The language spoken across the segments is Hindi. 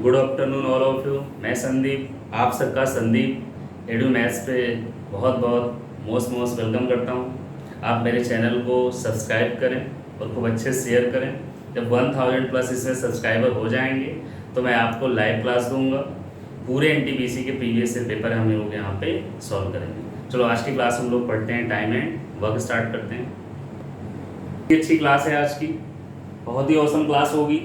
Good afternoon all of you. मैं संदीप, आप सबका संदीप एडू मैथ्स पे बहुत बहुत मोस्ट वेलकम करता हूँ। आप मेरे चैनल को सब्सक्राइब करें और खूब अच्छे से शेयर करें। जब 1000 प्लस इसमें सब्सक्राइबर हो जाएंगे तो मैं आपको लाइव क्लास दूंगा। पूरे एनटीपीसी के प्रीवियस ईयर पेपर हम लोग यहाँ पे सॉल्व करेंगे। चलो आज की क्लास हम लोग पढ़ते हैं, टाइम एंड वर्क स्टार्ट करते हैं। अच्छी क्लास है आज की, बहुत ही औसम क्लास होगी।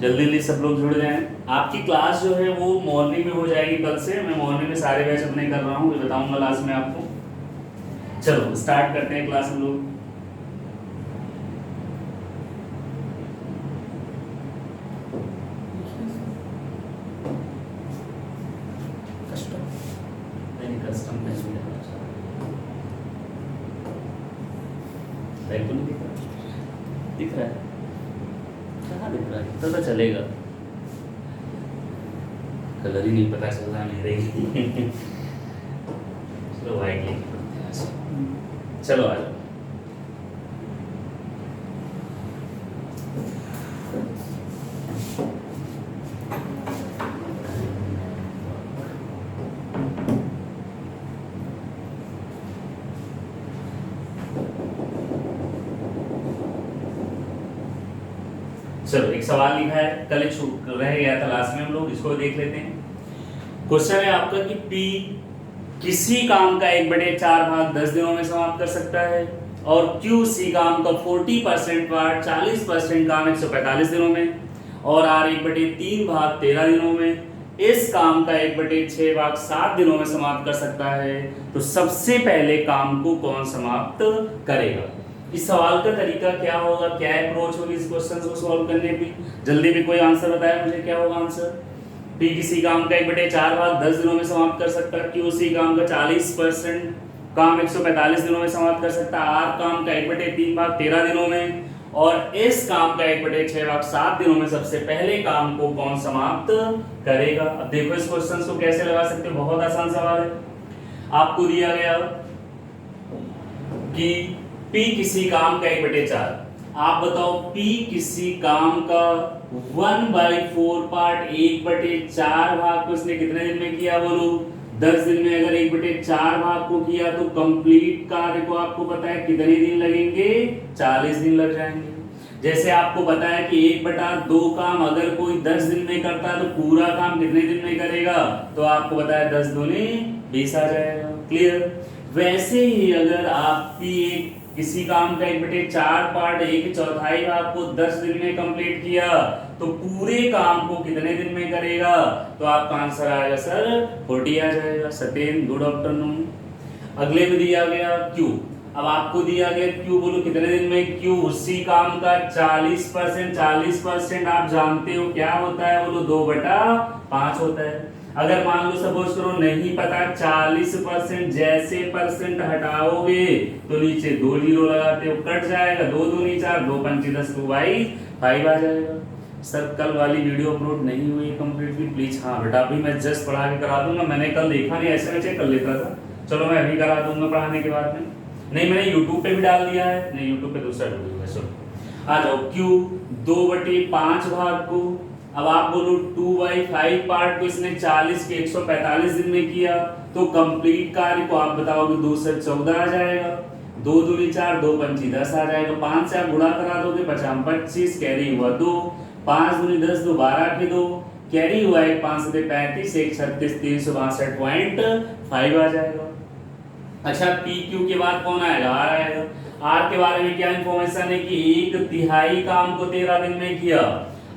जल्दी जल्दी सब लोग जुड़ जाएं। आपकी क्लास जो है वो मॉर्निंग में हो जाएगी कल से। मैं मॉर्निंग में सारे बैच अपने कर रहा हूँ, ये बताऊंगा लास्ट में आपको। चलो स्टार्ट करते हैं क्लास हम लोग। कस्टम दिख रहा है, कहाँ दिख रहा है? पता चलेगा, कलर ही नहीं पता चल रहा मेरे। चलो वाइट लेके पढ़ते हैं आज। चलो आ जाओ। चलो एक सवाल लिखा है, कल एक रह गया था लास्ट में, हम लोग इसको देख लेते हैं। क्वेश्चन है आपका कि P किसी काम का 1/4 भाग 10 दिनों में समाप्त कर सकता है और Q उसी काम का 40% पार्ट 40% काम 145 दिनों में और R 1/3 भाग 13 दिनों में इस काम का 1/6 भाग 7 दिनों में समाप्त कर सकता है, तो सबसे पहले काम को कौन समाप्त करेगा? इस सवाल का तरीका क्या होगा, क्या अप्रोच होगी इस क्वेश्चन को सॉल्व करने की? जल्दी भी कोई आंसर बताया मुझे, क्या होगा आंसर? P किसी काम का 1/4 भाग 10 दिनों में समाप्त कर सकता है, Q उसी काम का 40% काम 145 दिनों में समाप्त कर सकता है, R काम का 1/3 भाग 13 दिनों में और इस काम का 1/6 भाग 7 दिनों में सबसे पहले काम को कौन समाप्त करेगा? अब देखो इस क्वेश्चन को कैसे लगा सकते हो, बहुत आसान सवाल है। आपको दिया गया कि P किसी काम का 1/4, आप बताओ P किसी काम का 1/4 पार्ट 1/4 भाग को इसने कितने दिन में किया बोलो? 10 दिन में। अगर 1/4 भाग को किया तो कंप्लीट कार्य को आपको पता है कितने दिन लगेंगे? 40 दिन लग जाएंगे। जैसे आपको पता है कि 1/2 काम अगर कोई 10 दिन में करता है तो पूरा काम कितने दिन में करेगा? तो आपको पता है 10 दूनी 20 आ जाएगा। क्लियर? वैसे ही अगर आप किसी काम का 1/4 पार्ट 1/4 भाग को 10 दिन में कंप्लीट किया तो पूरे काम को कितने दिन में करेगा? तो आपका आंसर आएगा सर 40 आ जाएगा। सत्येन गुड आफ्टरनून। अगले में दिया गया Q। अब आपको दिया गया Q, बोलो कितने दिन में? Q उसी काम का 40%। 40% आप जानते हो क्या होता है? बोलो 2/5 होता है। अगर मान लो सपोज करो नहीं पता 40%, जैसे परसेंट हटाओगे तो नीचे 2 जीरो लगाते हो, कट जाएगा। 2 दूनी 4, 2 पंची 10, 2 बाई 5 आ जाएगा। सर कल वाली वीडियो अपलोड नहीं हुई कंप्लीटली, प्लीज। हाँ बेटा अभी मैं जस्ट पढ़ा के करा दूंगा, मैंने कल देखा नहीं, ऐसे में चेक कर लेता था। चलो मैं अभी करा दूंगा पढ़ाने के बाद में। नहीं मैंने यूट्यूब पे भी डाल दिया है, नहीं यूट्यूब पे दूसरा वीडियो है। चलो आ जाओ। Q 2/5 भाग को, अब आप बोलो 2/5 पार्ट को इसने 40 के 145 दिन में किया तो कंप्लीट कार्य को आप बताओगे 2 से 14 आ जाएगा। 2 दूनी 4, 2 पंची 10 आ जाएगा। 5 से आप गुणा करा दोगे 50 25, कैरी हुआ 2, 5 दूनी 10, 2 12 के 2, कैरी हुआ 1, 5 से 35, 1 36, 362.5 आ जाएगा। अच्छा PQ के बाद कौन आएगा? R आएगा। R के बारे में क्या इंफॉर्मेशन है कि 1/3 काम को 13 दिन में किया।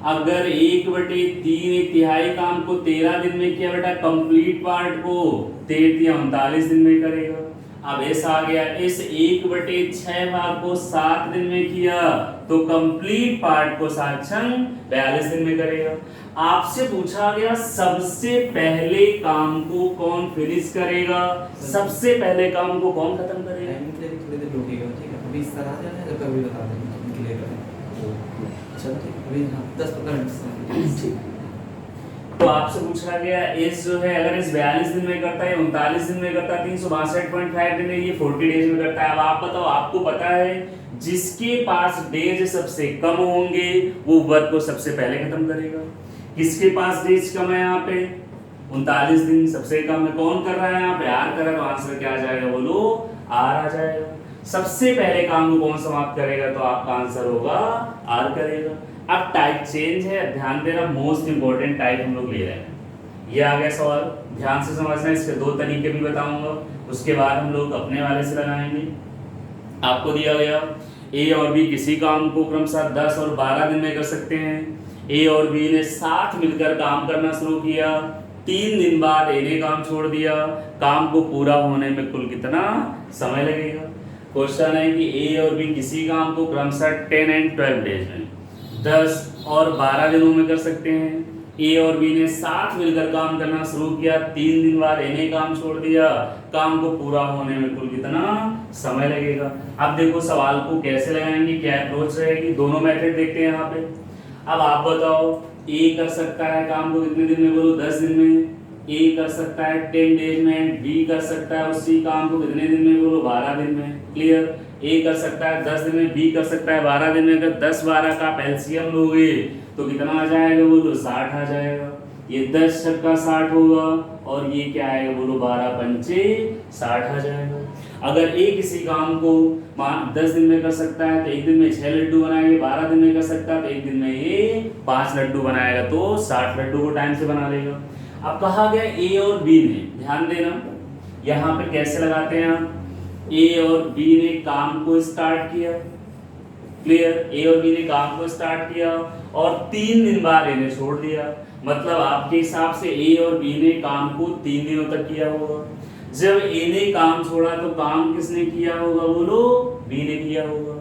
अगर 1/3 1/3 काम को 13 दिन में किया बेटा, कंप्लीट पार्ट को 39 दिन में करेगा। अब ऐसा आ गया, इस 1/6 भाग को 7 दिन में किया तो कंप्लीट पार्ट को 42 दिन में करेगा। आपसे पूछा गया सबसे पहले काम को कौन फिनिश करेगा? सबसे पहले काम को कौन खत्म करेगा? थोड़ी देर रुकिएगा, ठीक है? अभी इस तरह जाना है तो कभी बता देंगे क्लियर करें। चलो ठीक है, अभी 10-15 मिनट से। तो आपसे पूछा गया इस जो है अगर इस 42 दिन में करता है, 39 दिन में करता है, 362.5 दिन में, ये 40 डेज में करता है। अब आप बताओ, आपको पता है जिसके पास डेज सबसे कम होंगे वो वर्क को सबसे पहले खत्म करेगा। किसके पास डेज कम है यहाँ पे 39 दिन सबसे कम है, कौन कर रहा है यहाँ पे आर कर रहा है, तो आंसर क्या आ जाएगा बोलो आर आ जाएगा। सबसे पहले काम को कौन समाप्त करेगा तो आपका आंसर होगा आर करेगा। अब टाइप चेंज है, ध्यान देना मोस्ट इंपॉर्टेंट टाइप हम लोग ले रहे हैं। ये आ गया सवाल, ध्यान से समझना, इसके दो तरीके भी बताऊंगा, उसके बाद हम लोग अपने वाले से लगाएंगे। आपको दिया गया ए और बी किसी काम को क्रमशः 10 और 12 दिन में कर सकते हैं। ए और बी ने साथ मिलकर काम करना शुरू किया, 3 दिन बाद ए ने काम छोड़ दिया, काम को पूरा होने में कुल कितना समय लगेगा। क्वेश्चन है कि ए और बी किसी काम को क्रमशः 10 एंड 12 डेज में 10 और 12 दिनों में कर सकते हैं। ए और बी ने साथ मिलकर काम करना शुरू किया, 3 दिन बाद ए ने काम छोड़ दिया, काम को पूरा होने में कुल कितना समय लगेगा। अब देखो सवाल को कैसे लगाएंगे, क्या अप्रोच रहेगी, दोनों मेथड देखते हैं यहाँ पे। अब आप बताओ ए कर सकता है काम को कितने दिन में बोलो 10 दिन में, ए कर सकता है 10 डेज में, बी कर सकता है उसी काम को कितने दिन में बोलो 12 दिन में। क्लियर, ए कर सकता है 10 दिन में, बी कर सकता है 12 दिन में। अगर 10-12 का आप एलसीएम लोगे तो कितना आ जाएगा बोलो 60 आ जाएगा। ये 10 छक्का 60 होगा और ये क्या आएगा बोलो 12 पंचे 60 आ जाएगा। अगर ए किसी काम को 10 दिन में कर सकता है तो एक दिन में 6 लड्डू बनाएंगे, 12 दिन में कर सकता है तो एक दिन में ये 5 लड्डू बनाएगा, तो 60 लड्डू को टाइम से बना लेगा। अब कहा गया ए और बी ने, ध्यान देना यहाँ पे कैसे लगाते हैं आप, ए और बी ने काम को स्टार्ट किया। क्लियर, ए और बी ने काम को स्टार्ट किया और 3 दिन बाद ए ने छोड़ दिया। मतलब आपके हिसाब से ए और बी ने काम को 3 दिनों तक किया होगा। जब ए ने काम छोड़ा तो काम किसने किया होगा बोलो बी ने किया होगा।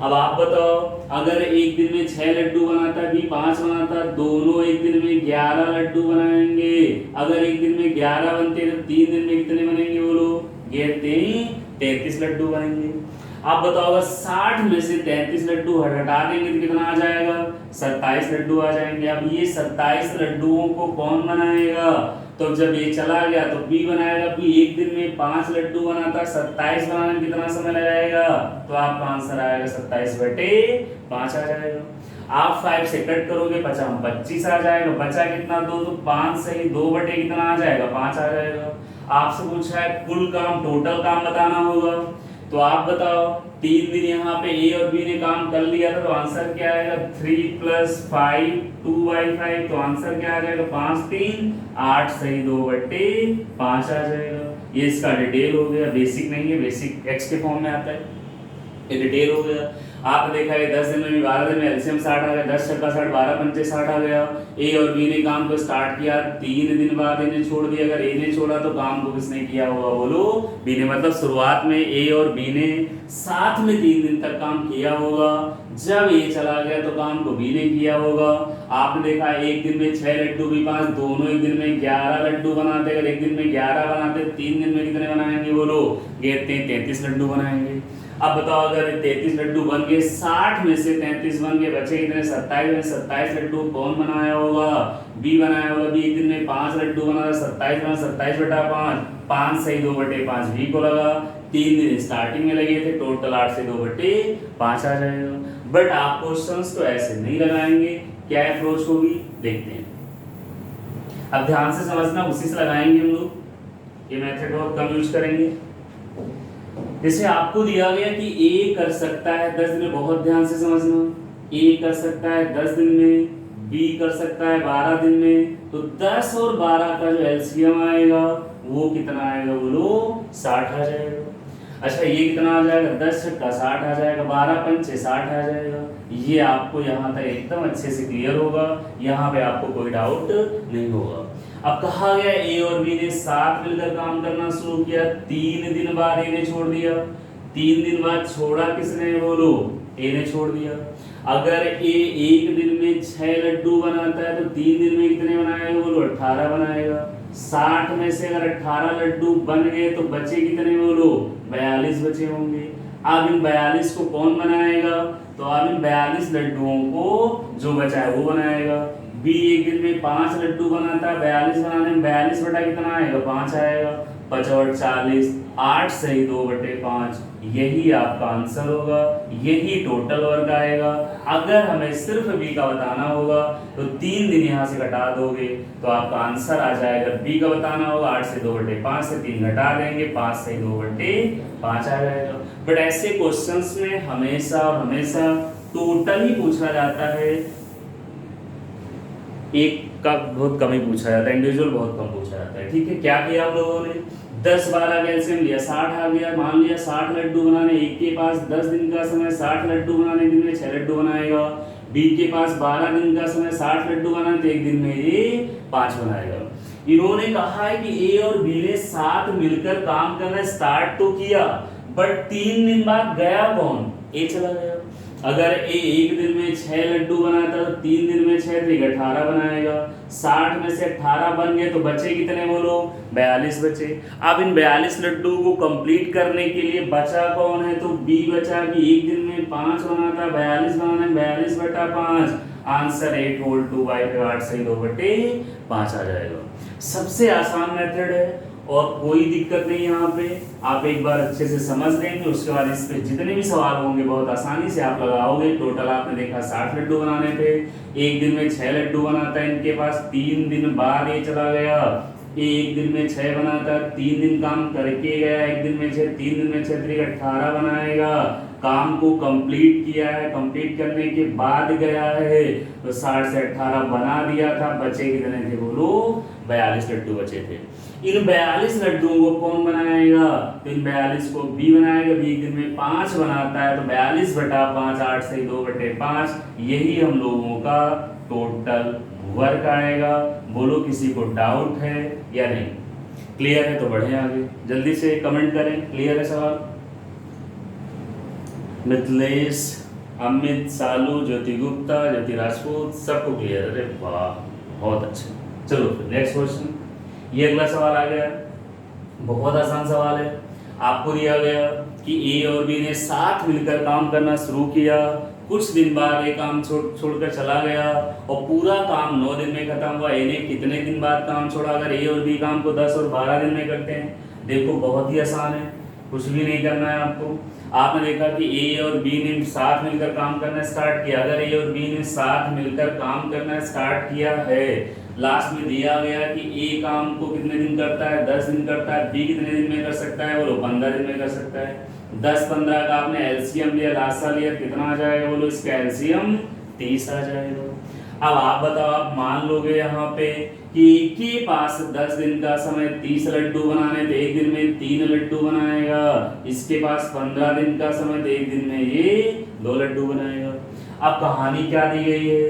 अब आप बताओ अगर एक दिन में 6 लड्डू बनाता, बी 5 बनाता, दोनों एक दिन में 11 लड्डू बनाएंगे। अगर एक दिन में 11 बनते तो 3 दिन में कितने बनेंगे बोलो, ये 33 लड्डू बनेंगे। आप बताओ अगर 60 में से 33 लड्डू हटा देंगे तो कितना आ जाएगा, 27 लड्डू आ जाएंगे। अब ये 27 लड्डुओं को कौन बनाएगा, तो जब ये चला गया तो बी बनाएगा। बी एक दिन में 5 लड्डू बनाता, 27 बनाने में कितना समय लगाएगा, तो आपका आंसर आएगा 27/5 आ जाएगा। आप 5 से कट करोगे 25 आ जाएगा, बचा कितना 2, तो 5 से 2 बटे कितना आ जाएगा 5 आ जाएगा। आपसे पूछा है कुल काम टोटल काम बताना होगा, तो आप बताओ 3 दिन यहाँ पे ए और बी ने काम कर लिया था तो आंसर क्या आएगा 3 + 5 2/5, तो आंसर क्या आ जाएगा 5 3 8 सही 2/5 आ जाएगा। ये इसका डिटेल हो गया, बेसिक नहीं है, बेसिक एक्स के फॉर्म में आता है, ये डिटेल हो गया। आपने देखा है 10 दिन में भी 12 दिन में एलसीएम 60 आ गया, 10 छक्का 60 12 पंचे 60 आ गया। ए और बी ने काम को स्टार्ट किया, 3 दिन बाद ए ने छोड़ दिया। अगर ए ने छोड़ा तो काम को किसने किया होगा बोलो बी ने। मतलब शुरुआत में ए और बी ने साथ में 3 दिन तक काम किया होगा, जब ए चला गया तो काम को बी ने किया होगा। आपने देखा एक दिन में 6 लड्डू, बी 5, दोनों एक दिन में 11 लड्डू बनाते। अगर एक दिन में 11 बनाते 3 दिन में कितने बनाएंगे बोलो, ये 33 लड्डू बनाएंगे। अब बताओ अगर 33 लड्डू बन गए, 60 में से 33 बन गए, बचे कितने 27 में 27 लड्डू कौन बनाया होगा, बी बनाया होगा। बी एक दिन में 5 लड्डू बना, 27 बना, 27/5, 5 सही 2/5 बी को लगा। 3 दिन स्टार्टिंग में लगे थे, टोटल 8 से 2/5 आ जाएगा। बट आप क्वेश्चंस तो ऐसे नहीं लगाएंगे, क्या अप्रोच होगी देखते हैं। अब ध्यान से समझना, उसी से लगाएंगे हम लोग, ये मेथड बहुत कम यूज करेंगे। जैसे आपको दिया गया कि ए कर सकता है 10 दिन में, बहुत ध्यान से समझना, ए कर सकता है 10 दिन में, बी कर सकता है 12 दिन में, तो 10 और 12 का जो एलसीएम आएगा वो कितना आएगा बोलो 60 आ जाएगा। अच्छा ये कितना आ जाएगा, 10 छक्का 60 आ जाएगा, 12 पंचे 60 आ जाएगा। ये आपको यहाँ तक एकदम अच्छे से क्लियर होगा, यहाँ पे आपको कोई डाउट नहीं होगा। अब कहा गया ए और बी ने साथ मिलकर काम करना शुरू किया, 3 दिन बाद ए ने छोड़ दिया। 3 दिन बाद छोड़ा किसने बोलो, ए ने छोड़ दिया। अगर ए एक दिन में 6 लड्डू बनाता है तो 3 दिन में कितने बनाएगा बोलो 18 बनाएगा। 60 में से अगर 18 लड्डू बन गए तो बचे कितने बोलो 42 बचे होंगे। अब इन 42 को कौन बनाएगा, तो अब इन 42 लड्डुओं को जो बचा है वो बनाएगा। बी एक दिन में 5 लड्डू बनाता है, 42 बनाने में 42 बटा कितना आएगा 5 आएगा, 5 और 40, 8 सही 2/5, यही आपका आंसर होगा, यही टोटल वर्क आएगा। अगर हमें सिर्फ बी का बताना होगा तो 3 दिन यहाँ से घटा दोगे तो आपका आंसर आ जाएगा। बी का बताना होगा 8 से 2/5 से 3 घटा देंगे, 5 से 2/5 आ जाएगा। बट ऐसे क्वेश्चंस में हमेशा और हमेशा टोटल ही पूछा जाता है, एक का बहुत कम ही पूछा जाता है, इंडिविजुअल बहुत कम पूछा जाता है। ठीक है, क्या किया हम लोगों ने 10-12 का एलसीएम लिया, 60 आ गया। मान लिया 60 लड्डू बनाने, एक के पास 10 दिन का समय, 60 लड्डू बनाने, दिन में 6 लड्डू बनाएगा। बी के पास 12 दिन का समय, 60 लड्डू बनाने, तो एक दिन में ये 5 बनाएगा। इन्होंने कहा है कि ए और बी ने साथ मिलकर काम करना स्टार्ट तो किया, बट 3 दिन बाद गया कौन? ए चला गया। अगर ए एक दिन में 6 लड्डू बनाता तो 3 दिन में 6 तो 18 बनाएगा। 60 में से 18 बन गए तो बचे कितने बोलो? 42 बचे। अब इन 42 लड्डू को कंप्लीट करने के लिए बचा कौन है? तो बी बचा कि एक दिन में 5 बनाता, 42 बनाना है, 42/5। आंसर 8 होल 2/8 से 2/5 आ जाएगा। सबसे आसान मेथड है और कोई दिक्कत नहीं यहाँ पे। आप एक बार अच्छे से समझ लेंगे, उसके बाद इस पे जितने भी सवाल होंगे बहुत आसानी से आप लगाओगे। टोटल आपने देखा 60 लड्डू बनाने थे, एक दिन में 6 लड्डू बनाता है इनके पास, 3 दिन बाद ये चला गया। एक दिन में 6 बनाता, 3 दिन काम करके गया, एक दिन में 6, 3 दिन में 6 3 18 बनाएगा। काम को कंप्लीट किया है, कंप्लीट करने के बाद गया है तो 60 से 18 बना दिया था। बचे कितने थे बोलो? 42 लड्डू बचे थे। इन 42 लड्डुओं को कौन बनाएगा? तो इन 42 को बी बनाएगा। बी एक दिन में 5 बनाता है तो 42/5, 8 से 2/5, यही हम लोगों का टोटल वर्क आएगा। बोलो किसी को डाउट है या नहीं? क्लियर है तो बढ़े आगे, जल्दी से कमेंट करें। क्लियर है सवाल? मिथिलेश, अमित, सालू, ज्योति गुप्ता, ज्योति राजपूत, सबको क्लियर है? अरे वाह, बहुत अच्छा। चलो फिर नेक्स्ट क्वेश्चन। ये अगला सवाल आ गया, बहुत आसान सवाल है। आपको दिया गया कि ए और बी ने साथ मिलकर काम करना शुरू किया, कुछ दिन बाद ये काम छोड़कर चला गया और पूरा काम 9 दिन में खत्म हुआ। ए ने कितने दिन बाद काम छोड़ा? अगर ए और बी काम को 10 और 12 दिन में करते हैं, देखो बहुत ही आसान है, कुछ भी नहीं करना है आपको। आपने देखा कि ए और बी ने साथ मिलकर काम करना स्टार्ट किया। अगर ए और बी ने साथ मिलकर काम करना स्टार्ट किया है, लास्ट में दिया गया कि ए काम को कितने दिन करता है? 10 दिन करता है। बी कितने दिन में कर सकता है? बोलो 15 दिन में कर सकता है। 10-15 का आपने एलसीएम लिया, लासा लिया, कितना आ जाएगा? बोलो इसका एलसीएम 30 आ जाएगा। अब आप बताओ, आप मान लोगे यहाँ पे कि के पास 10 दिन का समय, 30 लड्डू बनाने, तो एक दिन में 3 लड्डू बनाएगा। इसके पास 15 दिन का समय, तो एक दिन में ये 2 लड्डू बनाएगा। अब कहानी क्या दी गई है?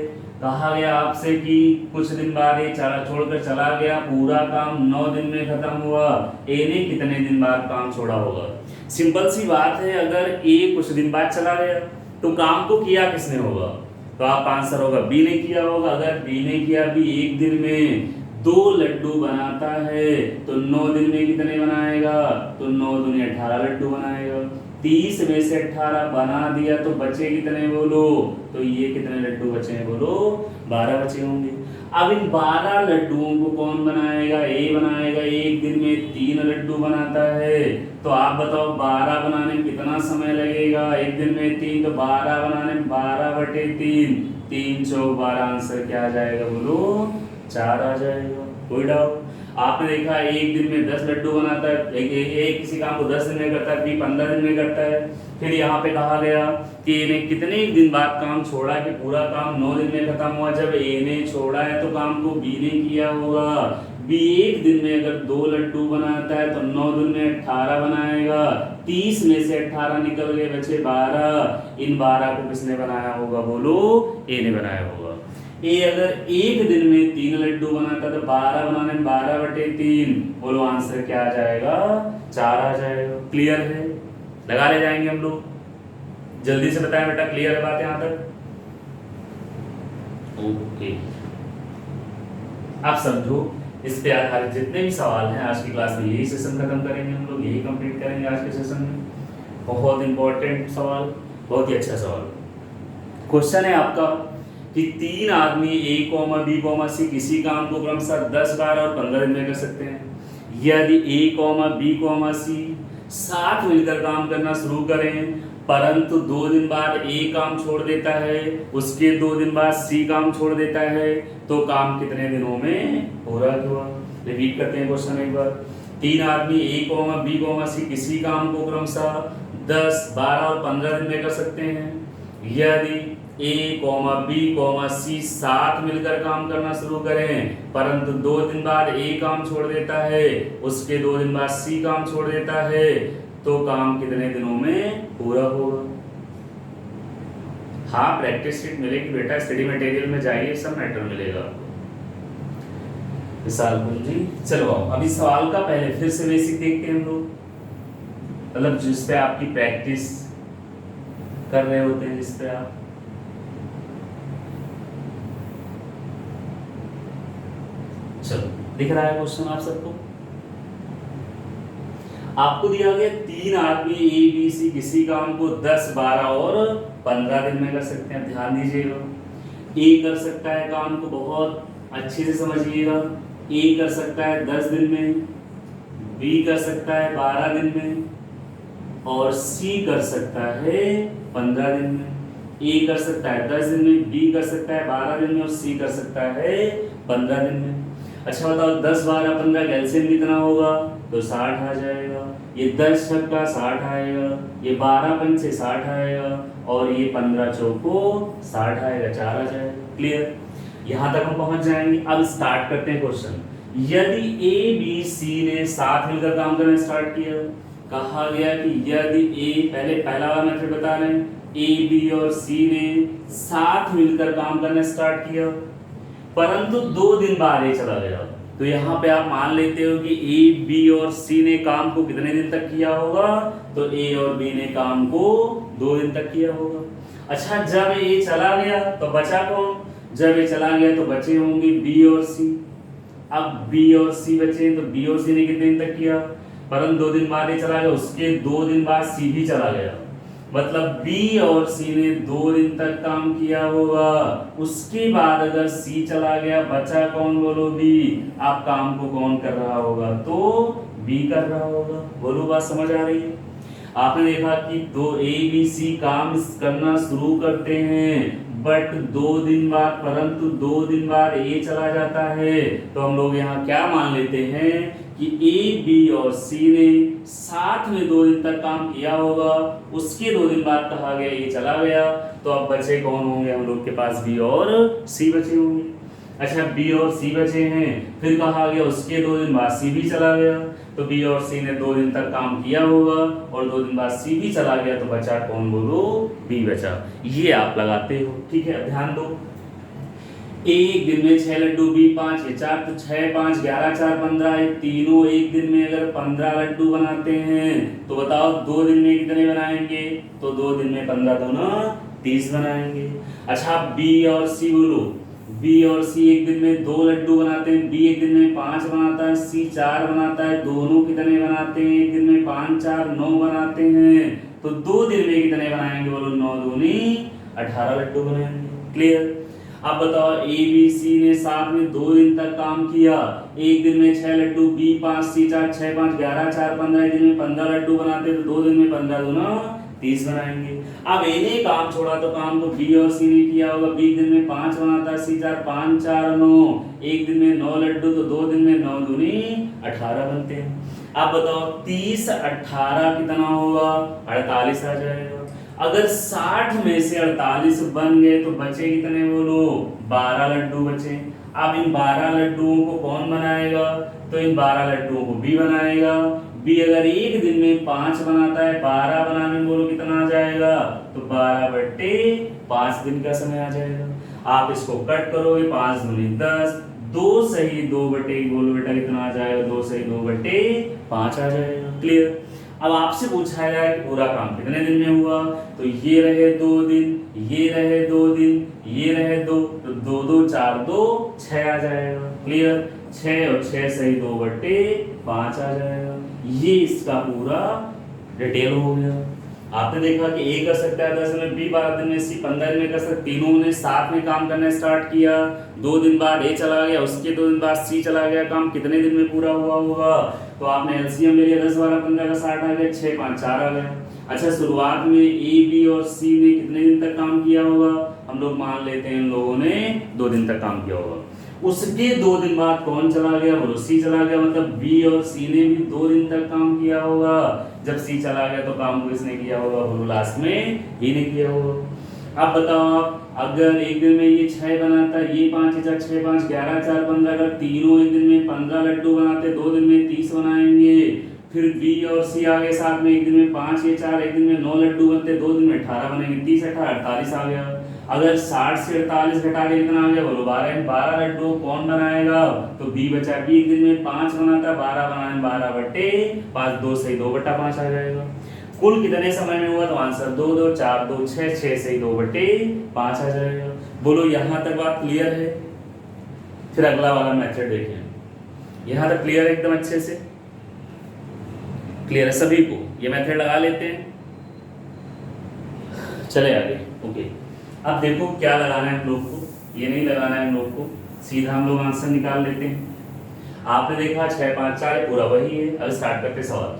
कहा गया आपसे कि कुछ दिन बाद ये छोड़कर चला गया, पूरा काम 9 दिन में खत्म हुआ। ए ने कितने दिन बाद काम छोड़ा होगा? सिंपल सी बात है, अगर ए कुछ दिन बाद चला गया तो काम को किया किसने होगा? तो आप आंसर होगा बी ने किया होगा। अगर बी ने किया, बी एक दिन में 2 लड्डू बनाता है तो 9 दिन में कितने बनाएगा? तो 9 दूनी 18 लड्डू बनाएगा। 30 में से 18 बना दिया तो बचे कितने बोलो? तो ये कितने लड्डू बचे हैं बोलो? 12 बचे होंगे। अब इन 12 लड्डुओं को कौन बनाएगा? ए बनाएगा। एक दिन में 3 लड्डू बनाता है, तो आप बताओ 12 बनाने में कितना समय लगेगा? एक दिन में 3, तो 12 बनाने में 12/3, 3 चौक 12, आंसर क्या आ जाएगा बोलो? 4 आ जाएगा। कोई डाउट? आपने देखा एक दिन में 10 लड्डू बनाता है, एक किसी काम को 10 दिन में करता है, बी 15 दिन में करता है। फिर यहाँ पे कहा गया कि ए ने कितने दिन बाद काम छोड़ा कि पूरा काम 9 दिन में खत्म हुआ। जब ए ने छोड़ा है तो काम को बी ने किया होगा। बी एक दिन में अगर 2 लड्डू बनाता है तो 9 दिन में 18 बनाएगा। 30 में से 18 निकल गए, बचे 12। इन 12 को किसने बनाया होगा बोलो? ए ने बनाया होगा। ए अगर एक दिन में 3 लड्डू बनाता तो 12 बनाने में 12/3, बोलो आंसर क्या आ जाएगा? 4 आ जाएगा। क्लियर है? लगा ले जाएंगे हम लोग। जल्दी से बताएं बेटा, क्लियर है बात यहाँ तक? ओके, आप समझो। इस पे आधारित जितने भी सवाल हैं आज की क्लास में यही सेशन खत्म करेंगे हम लोग, यही कंप्लीट करेंगे आज के सेशन में। बहुत इंपॉर्टेंट सवाल, बहुत ही अच्छा सवाल। क्वेश्चन है आपका कि 3 आदमी ए, बी, सी किसी काम को क्रमशः 10, 12 और 15 दिन में कर सकते हैं। यदि ए, बी, सी साथ मिलकर काम करना शुरू करें, परंतु 2 दिन बाद ए काम छोड़ देता है, उसके 2 दिन बाद सी काम छोड़ देता है, तो काम कितने दिनों में पूरा हुआ। रिपीट करते हैं क्वेश्चन एक बार। 3 आदमी ए, बी, सी किसी काम को क्रमशः 10, 12 और 15 दिन में कर सकते हैं। यदि ए, बी, सी साथ मिलकर काम करना शुरू करें, परंतु 2 दिन बाद ए काम छोड़ देता है, उसके 2 दिन बाद सी काम छोड़ देता है, तो काम कितने दिनों में पूरा होगा। हाँ, प्रैक्टिस शीट मिलेगी बेटा, स्टडी मटेरियल में जाइए, सब मैटर मिलेगा। विशाल जी चलो आओ, अभी सवाल का पहले फिर से बेसिक देखते हैं हम लोग, मतलब जिस पे आपकी प्रैक्टिस कर रहे होते हैं, जिस पे आप चलो दिख रहा है क्वेश्चन आप सबको। आपको दिया गया 3 आदमी ए, बी, सी किसी काम को 10, 12 और 15 दिन में कर सकते हैं। ध्यान दीजिएगा, ए कर सकता है काम को, बहुत अच्छे से समझिएगा। ए कर सकता है 10 दिन में, बी कर सकता है 12 दिन में, और सी कर सकता है 15 दिन में। ए कर सकता है 10 दिन में, बी कर सकता है 12 दिन में, और सी कर सकता है 15 दिन में। अच्छा बताओ 10, 12, 15 का एलसीएम कितना होगा? तो 60 आ जाएगा। ये 10 छक्का 60 आएगा, ये 12 पंचे 60 आएगा, और ये 15 चौको 60 आएगा, 4 आ जाएगा। क्लियर? यहाँ तक हम पहुंच जाएंगे। अब स्टार्ट करते हैं क्वेश्चन। यदि ए, बी, सी ने साथ मिलकर काम करना स्टार्ट किया, कहा गया कि यदि ए, पहला वाला मेथड बता रहे हैं, ए, बी और सी ने साथ मिलकर काम करना स्टार्ट किया, परंतु 2 दिन बाद ए चला गया, तो यहाँ पे आप मान लेते हो कि ए, बी और सी ने काम को कितने दिन तक किया होगा? तो ए और बी ने काम को 2 दिन तक किया होगा। अच्छा, जब ए चला गया तो बचा कौन? जब ए चला गया तो बचे होंगे बी और सी। अब बी और सी बचे, तो बी और सी ने कितने दिन तक किया? परंतु 2 दिन बाद ए चला गया, उसके 2 दिन बाद सी भी चला गया, मतलब बी और सी ने 2 दिन तक काम किया होगा। उसके बाद अगर सी चला गया, बचा कौन? बोलो बी। आप काम को कौन कर रहा होगा? तो बी कर रहा होगा। बोलो, बात समझ आ रही है? आपने देखा कि 2 ए, बी, सी काम करना शुरू करते हैं, बट 2 दिन बाद, परंतु 2 दिन बाद ए चला जाता है, तो हम लोग यहाँ क्या मान लेते हैं कि ए, बी और सी ने साथ में 2 दिन तक काम किया होगा। उसके 2 दिन बाद कहा गया ए चला गया, तो अब बचे कौन होंगे? हम लोग के पास बी और सी बचे होंगे। अच्छा, बी और सी बचे हैं, फिर कहा गया उसके 2 दिन बाद सी भी चला गया, तो बी और सी ने 2 दिन तक काम किया होगा, और 2 दिन बाद सी भी चला गया, तो बचा कौन? बोलो बी बचा। ये आप लगाते हो, ठीक है? ध्यान दो, एक दिन में 6 लड्डू, बी 5, ये 4, तो 6, 5, 11, 4, 15, ये तीनों एक दिन में अगर 15 लड्डू बनाते हैं, तो बताओ 2 दिन में कितने बनाएंगे? तो 2 दिन में 15 दूना 30 बनाएंगे। अच्छा, बी और सी बोलो। बी और सी एक दिन में 2 लड्डू बनाते हैं, बी एक दिन में 5 बनाता है, सी 4 बनाता है, दोनों कितने बनाते हैं? एक दिन में 5, 4, 9 बनाते हैं, तो 2 दिन में कितने बनाएंगे? बोलो 9 दूनी 18 लड्डू बनाएंगे। क्लियर? अब बताओ, ए, बी, सी ने साथ में 2 दिन तक काम किया, एक दिन में 6 लड्डू, बी 5, सी 4, 6, 5, 11, 4, 15, एक दिन में 15 लड्डू बनाते, तो 2 दिन में 15 दूना 30 बनाएंगे। अब ए ने काम छोड़ा, तो काम तो बी और सी ने किया होगा। बी दिन में 5 बनाता है, सी 4, 5, 4, 9, एक दिन में 9 लड्डू, तो 2 दिन में 9 दूनी 18 बनते हैं। अब बताओ 30, 18 कितना होगा? 48 आ जाएगा। अगर 60 में से 48 बन गए, तो बचे कितने? बोलो 12 लड्डू बचे। अब इन 12 लड्डुओं को कौन बनाएगा? तो इन 12 लड्डुओं को बी बनाएगा। बी अगर एक दिन में 5 बनाता है, 12 बनाने में बोलो कितना आ जाएगा? तो 12/5 दिन का समय आ जाएगा। आप इसको कट करोगे, 5 दूनी 10, 2 सही 2/, बोलो बेटा कितना आ जाएगा? 2 सही 2/5 आ जाएगा। क्लियर? अब आपसे पूछा है कि पूरा काम कितने दिन में हुआ? तो ये रहे 2 दिन, ये रहे 2 दिन, ये रहे 2, तो 2, 2, 4, 2, 6 आ जाएगा। क्लियर? 6 और 6 सही 2/5 आ जाएगा। ये इसका पूरा डिटेल हो गया। आपने देखा कि ए कर सकता है 10 दिन में, बी 12 दिन में, सी 15 दिन में कर सकता। तीनों ने साथ में काम करना स्टार्ट किया, 2 दिन बाद ए चला गया, उसके 2 दिन बाद सी चला गया, काम कितने दिन में पूरा हुआ होगा? तो आपने एलसीएम ले लिया, 10 12 15 का 60 आ गया, 6 5 4 आ गया। अच्छा, शुरुआत में ए बी और सी ने कितने दिन तक काम किया होगा? हम लोग मान लेते हैं इन लोगों ने 2 दिन तक काम किया होगा। उसके 2 दिन बाद कौन चला गया? बोलो सी चला गया, मतलब बी और सी ने भी 2 दिन तक काम किया होगा। जब सी चला गया तो काम किसने किया होगा? बोलो लास्ट में ही ने किया होगा। अब बताओ आप, अगर एक दिन में ये 6 बनाता है, ये 5 4 6 5 11 4 15, अगर तीनों एक दिन में 15 लड्डू बनाते, 2 दिन में 30 बनाएंगे। फिर बी और सी आ गए साथ में, एक दिन में 5 ये 4, एक दिन में 9 लड्डू बनते, 2 दिन में 18 बनेंगे, 30 18 48 आ गया। अगर 60 से 48 घटा के कितना आ गया? बोलो 12 लड्डू कौन बनाएगा? तो बी बचा, बी एक दिन में 5 बनाता, 12 बनाने 12 बटे 5, 2 सही 2 बटा 5 आ जाएगा। कुल कितने समय में हुआ? तो आंसर 2 2 4 2 6 6 सही 2 बटे 5 आ जाएगा। बोलो यहाँ तक बात क्लियर है? फिर अगला वाला मेथड देखें। यहाँ तक क्लियर है एकदम अच्छे से? क्लियर है सभी को? ये मेथड लगा लेते हैं, चले आगे। ओके, अब देखो क्या लगाना है हम लोग को, ये नहीं लगाना है हम लोग को, सीधा हम लोग आंसर निकाल लेते हैं। आपने देखा 6 5 4 पूरा वही है। अब स्टार्ट करते सवाल।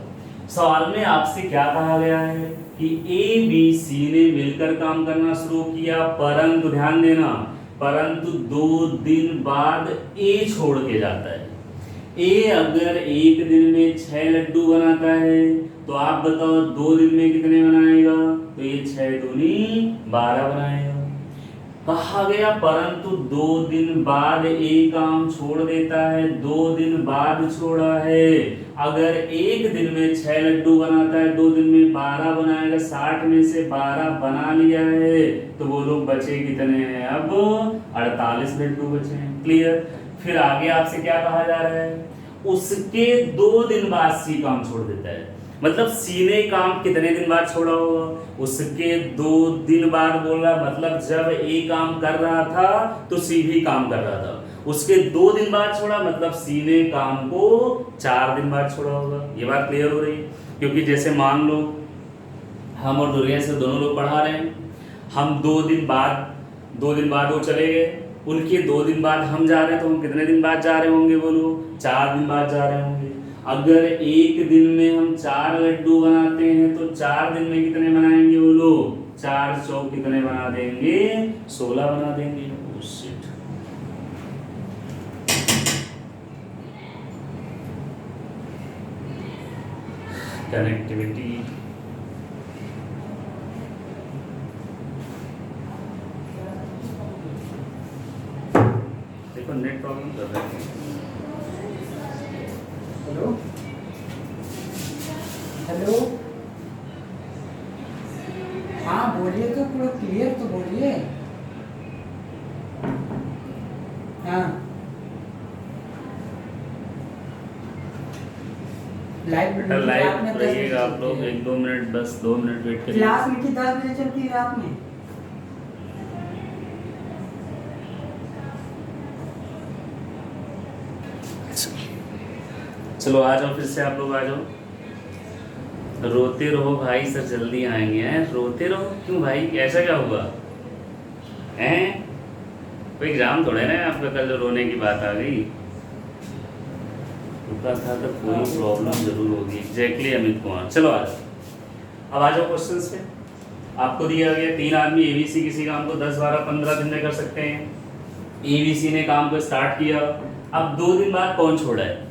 सवाल में आपसे क्या कहा गया है कि ए बी सी ने मिलकर काम करना शुरू किया, परंतु ध्यान देना, परंतु 2 दिन बाद ए छोड़ के जाता है। ए अगर एक दिन में 6 लड्डू बनाता है तो आप बताओ 2 दिन में कितने बनाएगा? तो ये 6 दूनी 12 बनाएगा। कहा गया परंतु 2 दिन बाद ए काम छोड़ देता है, 2 दिन बाद छोड़ा है। अगर एक दिन में 6 लड्डू बनाता है, 2 दिन में 12 बनाएगा, 60 में से 12 बना लिया है, तो वो लोग बचे कितने हैं? अब 48 लड्डू बचे हैं। क्लियर? फिर आगे आपसे क्या कहा जा रहा है? उसके 2 दिन बाद सी काम छोड़ देता है, मतलब सी ने काम कितने दिन बाद छोड़ा होगा? उसके 2 दिन बाद बोल रहा, मतलब जब ए काम कर रहा था तो सी भी काम कर रहा था। उसके 2 दिन बाद छोड़ा, मतलब सी ने काम को 4 दिन बाद छोड़ा होगा। ये बात क्लियर हो रही है? क्योंकि जैसे मान लो हम और दुर्गेश से दोनों लोग पढ़ा रहे हैं, हम 2 दिन बाद वो चले गए, उनके 2 दिन बाद हम जा रहे हैं, तो हम कितने दिन बाद जा रहे होंगे? बोलो 4 दिन बाद जा रहे होंगे। अगर एक दिन में हम 4 लड्डू बनाते हैं तो 4 दिन में कितने बनाएंगे? बोलो 4 चौक कितने बना देंगे? 16 बना देंगे। कनेक्टिविटी देखो, नेट प्रॉब्लम कर रहा है। हेलो हेलो, हाँ बोलिए, तो पूरा क्लियर तो बोलिए। हाँ, लाइव रहिएगा आप लोग, 1-2 मिनट, बस 2 मिनट वेट करिए। क्लास मीठी 10 बजे चलती है रात में। चलो आ जाओ, फिर से आप लोग आ जाओ। रोते रहो भाई, सर जल्दी आएंगे। हैं रोते रहो क्यों भाई? ऐसा क्या हुआ? हैं कोई एग्जाम थोड़े ना आपका, कल जो रोने की बात आ गई रुका था तो कोई प्रॉब्लम जरूर होगी। एग्जैक्टली अमित कुमार। चलो आ जाओ, अब आ जाओ क्वेश्चंस पे। आपको दिया गया 3 आदमी एबीसी किसी काम को 10 12 15 दिन में कर सकते हैं। एबीसी ने काम को स्टार्ट किया, अब 2 दिन बाद कौन छोड़ा है?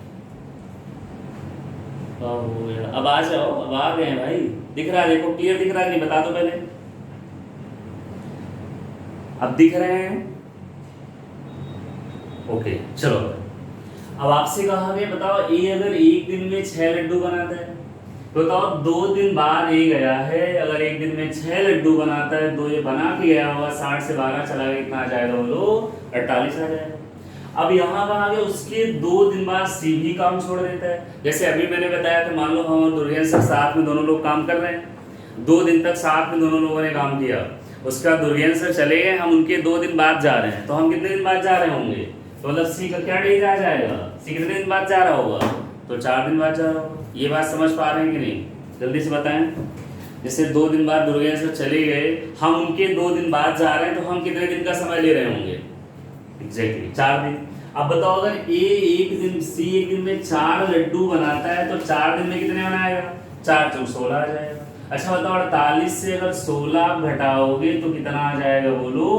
अब आ जाओ, अब आ गए भाई, दिख रहा है? देखो क्लियर दिख रहा है नहीं? बता दो पहले। अब दिख रहे हैं? ओके चलो, अब आपसे कहा गया बताओ ए अगर एक दिन में 6 लड्डू बनाता है तो बताओ 2 दिन बाद ए गया है, अगर एक दिन में 6 लड्डू बनाता है, 2 ये बना के गया होगा, 60 से 12 चला गया, कितना आ जाएगा? बोलो 48 आ जाएगा। अब यहाँ कहा गया उसके 2 दिन बाद सी भी काम छोड़ देता है। जैसे अभी मैंने बताया था, मान लो हम और दुर्गेश सर साथ में दोनों लोग काम कर रहे हैं, 2 दिन तक साथ में दोनों लोगों ने काम किया, उसका दुर्गेश सर चले गए, हम उनके 2 दिन बाद जा रहे हैं, तो हम कितने दिन बाद जा रहे होंगे? तो मतलब सी का क्या डेज आ जाएगा? सी कितने दिन बाद जा रहा होगा? तो 4 दिन बाद जा रहा होगा। ये बात समझ पा रहे हैं कि नहीं? जल्दी से बताएं। जैसे 2 दिन बाद दुर्गेश्वर चले गए, हम उनके 2 दिन बाद जा रहे हैं, तो हम कितने दिन का समय ले रहे होंगे? एग्जैक्टली 4 दिन। अब बताओ अगर सी एक दिन में 4 लड्डू बनाता है तो 4 दिन में कितने बनाएगा? 4 चौक 16 आ जाएगा। अच्छा बताओ 48 से अगर 16 घटाओगे तो कितना आ जाएगा? बोलो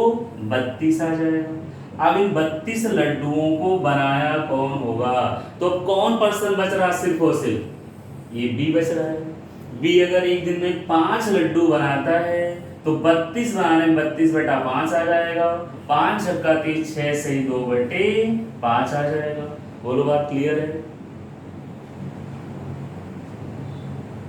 32 आ जाएगा। अब इन 32 लड्डुओं को बनाया कौन होगा? तो कौन पर्सन बच रहा सिर्फ और सिर्फ? ये बी बच रहा है। बी अगर एक दिन में 5 लड्डू बनाता है तो 32 बनाने में 32/5 आ जाएगा। 5 छक्का 30, 6 सही 2/5 आ जाएगा। बोलो बात क्लियर है?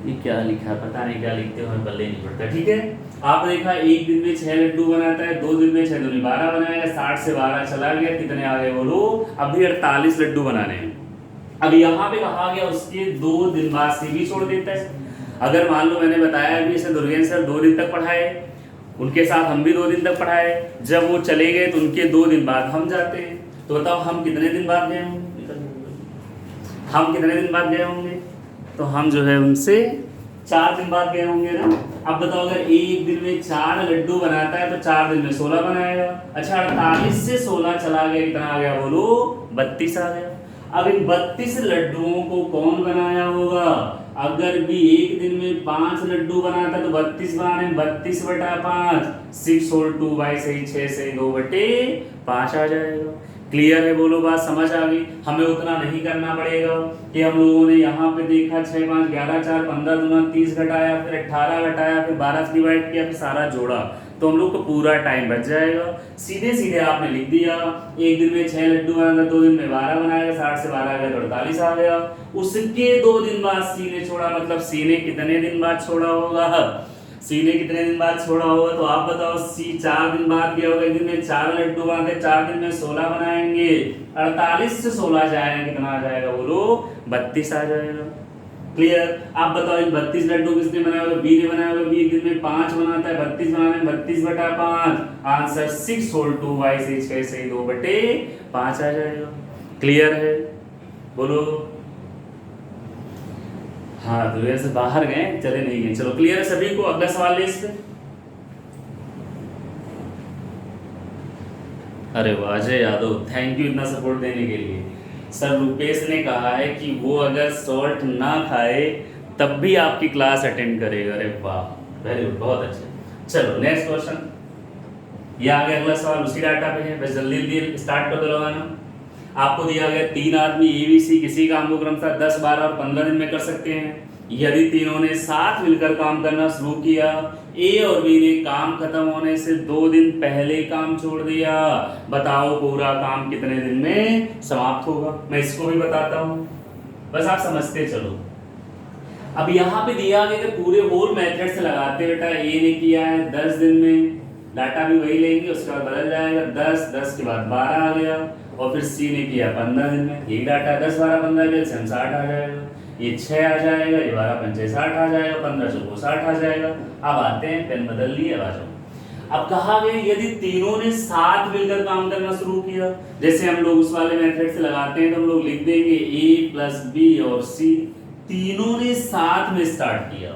ये क्या लिखा पता नहीं, क्या लिखते हो हमें पल्ले नहीं पड़ता। ठीक है, आपने देखा एक दिन में 6 लड्डू बनाता है, 2 दिन में 6 दूनी 12 बनाएगा, 60 से 12 चला गया, कितने आ गए बोलो? अभी 48 लड्डू बनाने हैं। अब यहाँ पे कहा गया उसके 2 दिन बाद सी भी छोड़ देता है। अगर मान लो मैंने बताया अभी इसे दुर्गेन सर 2 दिन तक पढ़ाए, उनके साथ हम भी 2 दिन तक पढ़ाए, जब वो चले गए तो उनके 2 दिन बाद हम जाते हैं, तो बताओ हम कितने दिन बाद गए होंगे? हम कितने दिन बाद गए होंगे? तो हम जो है उनसे 4 दिन बाद गए होंगे ना। अब बताओ अगर एक दिन में 4 लड्डू बनाता है तो 4 दिन में 16 बनाएगा। अच्छा 48 से 16 चला गया, कितना आ गया बोलो? 32 आ गया। अब इन 32 लड्डुओं को कौन बनाया होगा? अगर भी एक दिन में 5 लड्डू बनाता है तो 32 बनाने में 32/5, 6 और 2 बाई सही 6 से 2/5 आ जाएगा। क्लियर है? बोलो बात समझ आ गई? हमें उतना नहीं करना पड़ेगा कि हम लोगों ने यहाँ पे देखा 6 5 11 4 15 दूना 30 घटाया, फिर 18 घटाया, फिर 12 से डिवाइड किया, फिर सारा जोड़ा, तो हम लोग को पूरा टाइम बच जाएगा। सीधे सीधे आपने लिख दिया एक दिन में 6 लड्डू बनाएगा, 2 दिन में 12 बनाएगा, 60 से 12 गया तो 48 आ गया। उसके 2 दिन बाद सी ने छोड़ा, मतलब सी ने कितने दिन बाद छोड़ा होगा? सी ने कितने दिन बाद छोड़ा होगा? तो आप बताओ। सी 4 दिन बाद गया होगा, एक दिन में 4 लड्डू बनाते, 4 दिन में 16 बनाएंगे, 48 से 16 जाएगा, कितना आ जाएगा बोलो? 32 आ जाएगा। क्लियर? आप बताओ इन 32 लड्डू किसने बनाया होगा? बी ने बनाया होगा। बी एक दिन में 5 बनाता है, 32 बनाने में 32/5, आंसर 6 और 2 बाई 6 से 2/5 आ जाएगा। क्लियर है? बोलो। हाँ तो ऐसे बाहर गए, चले नहीं गए, चलो क्लियर है सभी को? अगला सवाल ले इस पे। अरे वाह अजय यादव, थैंक यू इतना सपोर्ट देने के लिए। सर रुपेश ने कहा है कि वो अगर सॉल्ट ना खाए तब भी आपकी क्लास अटेंड करेगा। अरे वाह वेरी गुड, बहुत अच्छा। चलो नेक्स्ट क्वेश्चन, ये आ गया अगला सवाल, उसी डाटा पे है, बस जल्दी जल्दी स्टार्ट कर दो लगाना। आपको दिया गया 3 आदमी ABC किसी काम को क्रमशः 10, 12 और 15 दिन में कर सकते हैं। यदि तीनों ने साथ मिलकर काम करना शुरू किया, ए और बी ने काम खत्म होने से 2 दिन पहले काम छोड़ दिया, बताओ पूरा काम कितने दिन में समाप्त होगा? मैं इसको भी बताता हूँ, बस आप समझते चलो। अब यहाँ पे दिया गया कि पूरे होल मेथड से लगाते बेटा, ए ने किया है 10 दिन में, डाटा भी वही लेंगे, उसके बाद बदल जाएगा 10 के बाद 12 आ गया, और फिर सी ने किया 15 दिन में, ये डाटा 10 12 15 के 60 आ जाएगा, ये 6 आ जाएगा, ये 12 पंचे 60 आ जाएगा, 15 चौको 60 आ जाएगा। अब आते हैं, पेन बदल लिए, अब आ जाओ। अब कहा गया यदि तीनों ने साथ मिलकर काम करना शुरू किया, जैसे हम लोग उस वाले मेथड से लगाते हैं तो हम लोग लिख देंगे A + B और C, तीनों ने साथ में स्टार्ट किया।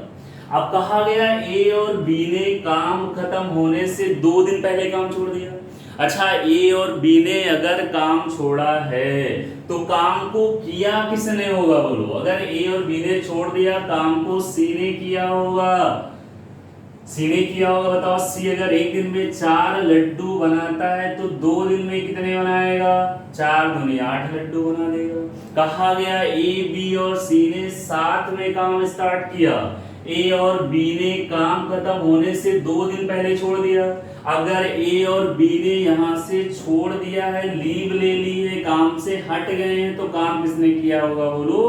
अब कहा गया A और B ने काम खत्म होने से 2 दिन पहले काम छोड़ दिया। अच्छा A और B ने अगर काम छोड़ा है तो काम को किया किसने होगा बोलो? अगर A और B ने छोड़ दिया, काम को C ने किया होगा। C ने किया होगा, बताओ। C अगर एक दिन में 4 लड्डू बनाता है तो 2 दिन में कितने बनाएगा? 4 दूनी 8 लड्डू बना देगा। कहा गया A, B और C ने साथ में काम स्टार्ट किया, A और B ने काम खत्म होने से 2 दिन पहले छोड़ दिया। अगर A और B ने यहाँ से छोड़ दिया है, लीव ले ली है, काम से हट गए हैं, तो काम किसने किया होगा बोलो?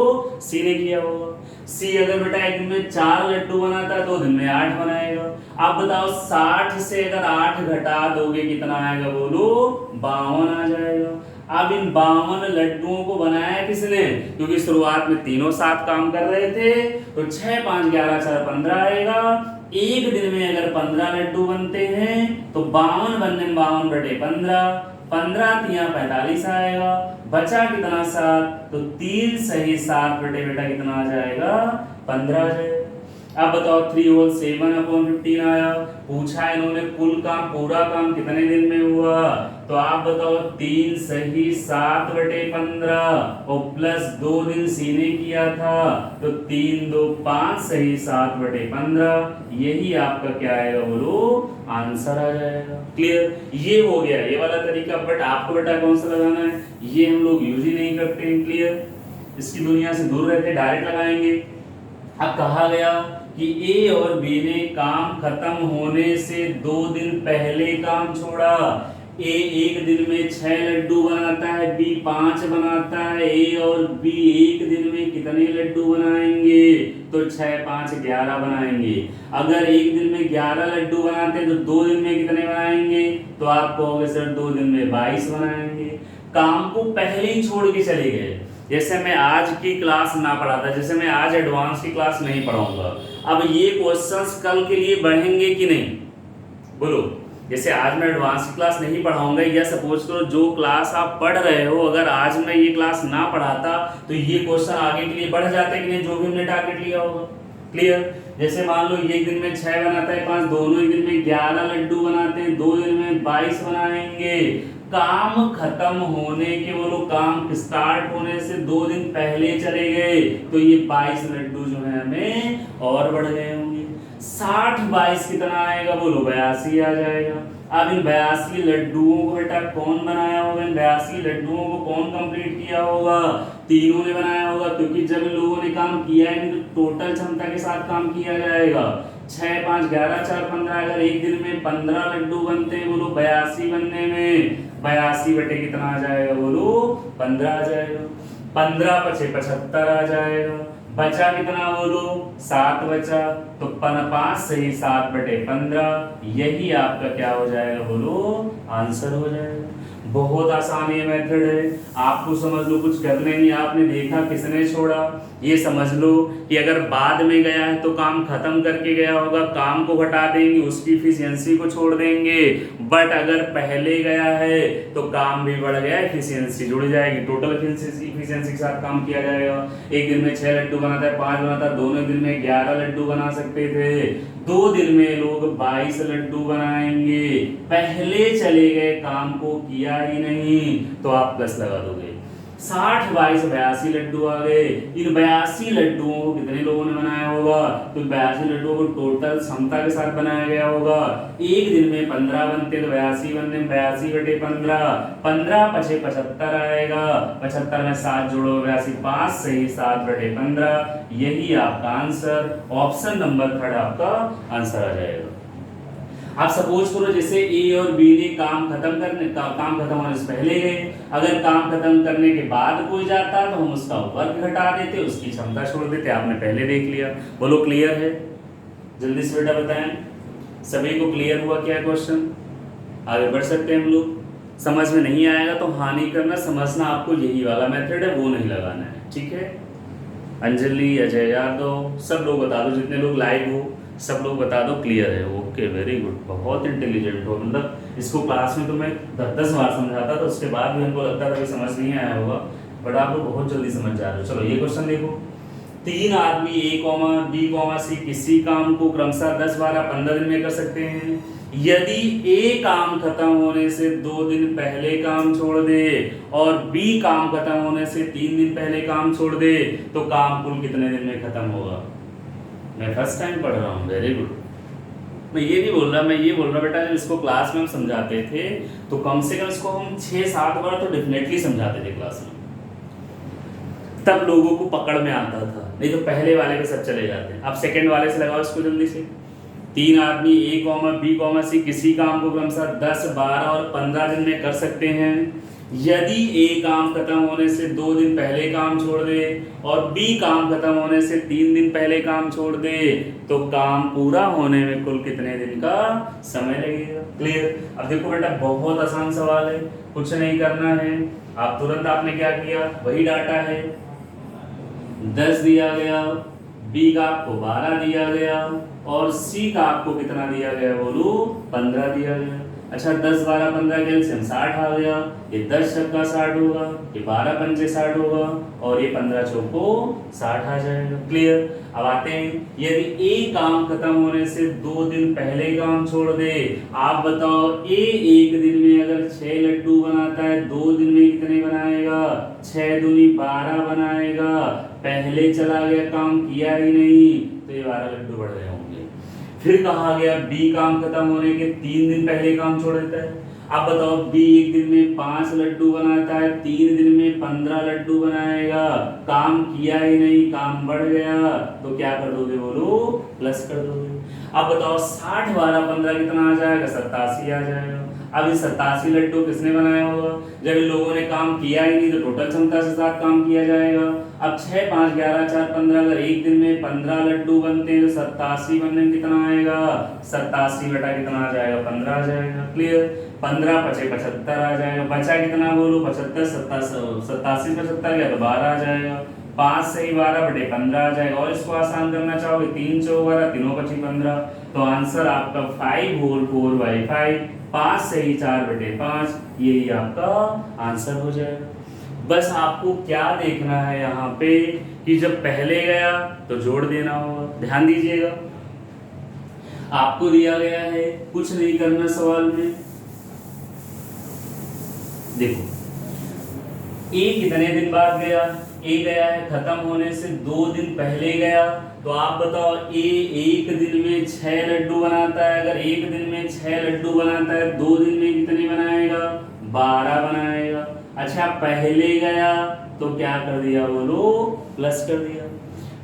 C ने किया होगा। C अगर बेटा एक दिन में 4 लड्डू बनाता है, 2 दिन में 8 बनाएगा। आप बताओ 60 से अगर 8 घटा दोगे कितना आएगा बोलो? 52 आ जाएगा। अब इन 52 लड्डुओं को बनाया किसने? क्योंकि शुरुआत में तीनों साथ काम कर रहे थे, तो 6 5 11 4 15 आएगा। एक दिन में अगर 15 लड्डू बनते हैं तो 52 बनने में 52/15, 15 तिया 45 आएगा, बचा कितना 7, तो 3 सही 7 बेटा कितना आ जाएगा? 15 आ जाएगा। अब बताओ 3 होल 7/15 आया। पूछा इन्होंने कुल काम, पूरा काम कितने दिन में हुआ, तो आप बताओ 3 सही 7/15 और प्लस 2 दिन सी ने किया था, तो 3 2 5 सही 7/15। यही आपका क्या आएगा बोलो, आंसर आ जाएगा। क्लियर, ये हो गया ये वाला तरीका। बट आपको बेटा कौन सा लगाना है, ये हम लोग यूज ही नहीं करते हैं। क्लियर, इसकी दुनिया से दूर रहते, डायरेक्ट लगाएंगे। अब कहा गया कि ए और बी ने काम खत्म होने से 2 दिन पहले काम छोड़ा। ए एक दिन में 6 लड्डू बनाता है, बी 5 बनाता है। ए और बी एक दिन में कितने लड्डू बनाएंगे, तो 6 5 11 बनाएंगे। अगर एक दिन में 11 लड्डू बनाते हैं तो 2 दिन में कितने बनाएंगे, तो आप कहोगे सर 2 दिन में 22 बनाएंगे। काम को पहले ही छोड़ के चले गए। जैसे मैं आज की क्लास ना पढ़ाता, जैसे मैं आज एडवांस की क्लास नहीं पढ़ाऊंगा, अब ये क्वेश्चंस कल के लिए बढ़ेंगे कि नहीं बोलो। जैसे आज मैं एडवांस की क्लास नहीं पढ़ाऊंगा, या सपोज करो जो क्लास आप पढ़ रहे हो, अगर आज मैं ये क्लास ना पढ़ाता तो ये क्वेश्चन आगे के लिए बढ़ जाते कि नहीं, जो भी हमने टारगेट लिया होगा। क्लियर, जैसे मान लो एक दिन में 6 बनाता है, 5 दोनों एक दिन में 11 लड्डू बनाते हैं, 2 दिन में 22 बनाएंगे। काम खत्म होने के, बोलो काम स्टार्ट होने से 2 दिन पहले चले गए, तो ये 22 लड्डू जो है हमें और बढ़ गए होंगे। 60 22 कितना आएगा बोलो, 82 आ जाएगा। अब इन 82 लड्डुओं को बेटा कौन बनाया होगा, इन 82 लड्डुओं को कौन कंप्लीट किया होगा, तीनों ने बनाया होगा। क्योंकि जब इन लोगों ने काम किया है तो टोटल क्षमता के साथ काम किया जाएगा। 6 5 11 4 15, अगर एक दिन में 15 लड्डू बनते हैं बोलो, 82 बनने में 82 बटे कितना आ जाएगा बोलो, 15 आ जाएगा। 15 पचे 75 आ जाएगा। बचा कितना बोलो, 7 बचा, तो 5 सही 7/15। यही आपका क्या हो जाएगा बोलो, आंसर हो जाएगा। बहुत आसान ये मेथड है, आपको समझ लो कुछ करने नहीं, आपने देखा किसने छोड़ा, ये समझ लो कि अगर बाद में गया है तो काम खत्म करके गया होगा, काम को घटा देंगे, उसकी इफिशियंसी को छोड़ देंगे। बट अगर पहले गया है तो काम भी बढ़ गया, इफिशियंसी जुड़ जाएगी, टोटल इफिशियंसी के साथ काम किया जाएगा। एक दिन में 6 लड्डू बनाता है, 5 बनाता है, दोनों दिन में 11 लड्डू बना सकते थे, 2 दिन में लोग 22 लड्डू बनाएंगे। पहले चले गए, काम को किया ही नहीं, तो आप प्लस लगा दोगे। 60 22 82 लड्डू आ गए। इन 82 लड्डुओं को कितने लोगों ने बनाया होगा, तो 82 लड्डुओं को टोटल क्षमता के साथ बनाया गया होगा। एक दिन में 15 बनते तो 82 बनते, 82/15, 15 पचे 75 आएगा, 75 में 7 जोड़ो 82, 5 सही 7/15। यही आपका आंसर, ऑप्शन नंबर 3 आपका आंसर आ जाएगा। आप सपोज करो जैसे ए और बी ने काम खत्म होने से पहले गए, अगर काम खत्म करने के बाद कोई जाता तो हम उसका वर्क घटा देते, उसकी क्षमता छोड़ देते। आपने पहले देख लिया, बोलो क्लियर है, जल्दी से बेटा बताएं, सभी को क्लियर हुआ क्या क्वेश्चन? आगे बढ़ सकते हैं हम लोग। समझ में नहीं आएगा तो हाँ नहीं करना, समझना आपको यही वाला मेथड है, वो नहीं लगाना है, ठीक है। अंजलि, अजय यादव, सब लोग बता दो, जितने लोग लाइव हो सब लोग बता दो क्लियर है। ओके, वेरी गुड, बहुत इंटेलिजेंट हो। मतलब इसको क्लास में तो मैं 10 बार समझाता था, उसके बाद भी हमको लगता था कि समझ नहीं आया होगा, बट आप लोग बहुत जल्दी समझ जा रहे हो। चलो ये क्वेश्चन देखो, 3 आदमी A, B, C किसी काम को क्रमशः 10 12 15 दिन में कर सकते हैं। यदि A काम खत्म होने से 2 दिन पहले काम छोड़ दे और B काम खत्म होने से 3 दिन पहले काम छोड़ दे, तो काम कुल कितने दिन में खत्म होगा? मैं फर्स्ट टाइम पढ़ रहा हूँ, वेरी गुड। मैं ये नहीं बोल रहा, मैं ये बोल रहा बेटा, जब इसको क्लास में हम समझाते थे तो कम से कम इसको हम 6-7 बार तो डेफिनेटली समझाते थे क्लास में, तब लोगों को पकड़ में आता था। नहीं तो पहले वाले पे सब चले जाते हैं। अब सेकंड वाले से लगाओ इसको जल्दी से। 3 आदमी A, B, C किसी काम को क्रमशः 10 12 और 15 दिन में कर सकते हैं। यदि A काम खत्म होने से 2 दिन पहले काम छोड़ दे और B काम खत्म होने से 3 दिन पहले काम छोड़ दे, तो काम पूरा होने में कुल कितने दिन का समय लगेगा? क्लियर? अब देखो बेटा, बहुत आसान सवाल है, कुछ नहीं करना है, आप तुरंत आपने क्या किया, वही डाटा है, 10 दिया गया, B का आपको 12 दिया गया और C का आपको कितना दिया गया बोलो, 15 दिया गया। अच्छा 10 12 15 कैल्शियम 60 आ गया, ये 10 छक्का 60 होगा, ये 12 पंचे 60 होगा और ये 15 चौको 60 आ जाएगा। क्लियर। अब आते हैं, यदि ए काम खत्म होने से 2 दिन पहले काम छोड़ दे, आप बताओ ए एक दिन में अगर 6 लड्डू बनाता है, 2 दिन में कितने बनाएगा? 6 दूनी 12 बनाएगा। पहले चला गया, काम किया ही नहीं, तो ये 12 लड्डू बढ़ गए होंगे। फिर कहा गया बी काम खत्म होने के 3 दिन पहले काम छोड़ देता है। अब बताओ बी एक दिन में 5 लड्डू बनाता है, 3 दिन में 15 लड्डू बनाएगा, काम किया ही नहीं, काम बढ़ गया, तो क्या कर दोगे बोलो? प्लस कर दोगे। अब बताओ 60 12 15 कितना आ जाएगा? 87 आ जाएगा। अब इस 87 लड्डू किसने बनाया होगा? जब इन लोगों ने काम किया ही नहीं तो टोटल क्षमता से साथ काम किया जाएगा। अब 6 5 11 4 15 अगर एक दिन में 15 लड्डू बनते हैं तो 87 बनने में कितना आएगा? 87 बटा कितना आ जाएगा? 15 आ जाएगा। क्लियर। 15 पचे 75 आ जाएगा। बचा कितना बोलो? 75 87 75 गया तो 12 आ जाएगा। 5 से ही 12 बटे 15 आ जाएगा। और इसको आसान करना चाहोगे 3 चौक 12 तीनों पची 15, तो आंसर आपका 5 होल 4/5, 5 से ही 4 बटे 5, यही आपका आंसर हो जाएगा। बस आपको क्या देखना है यहाँ पे कि जब पहले गया तो जोड़ देना होगा। ध्यान दीजिएगा, आपको दिया गया है, कुछ नहीं करना सवाल में। देखो ए कितने दिन बाद गया? ए गया है खत्म होने से 2 दिन पहले गया, तो आप बताओ ए एक दिन में 6 लड्डू बनाता है। अगर एक दिन में 6 लड्डू बनाता है, 2 दिन में कितने बनाएगा? 12 बनाएगा। अच्छा पहले गया तो क्या कर दिया बोलो? प्लस कर दिया।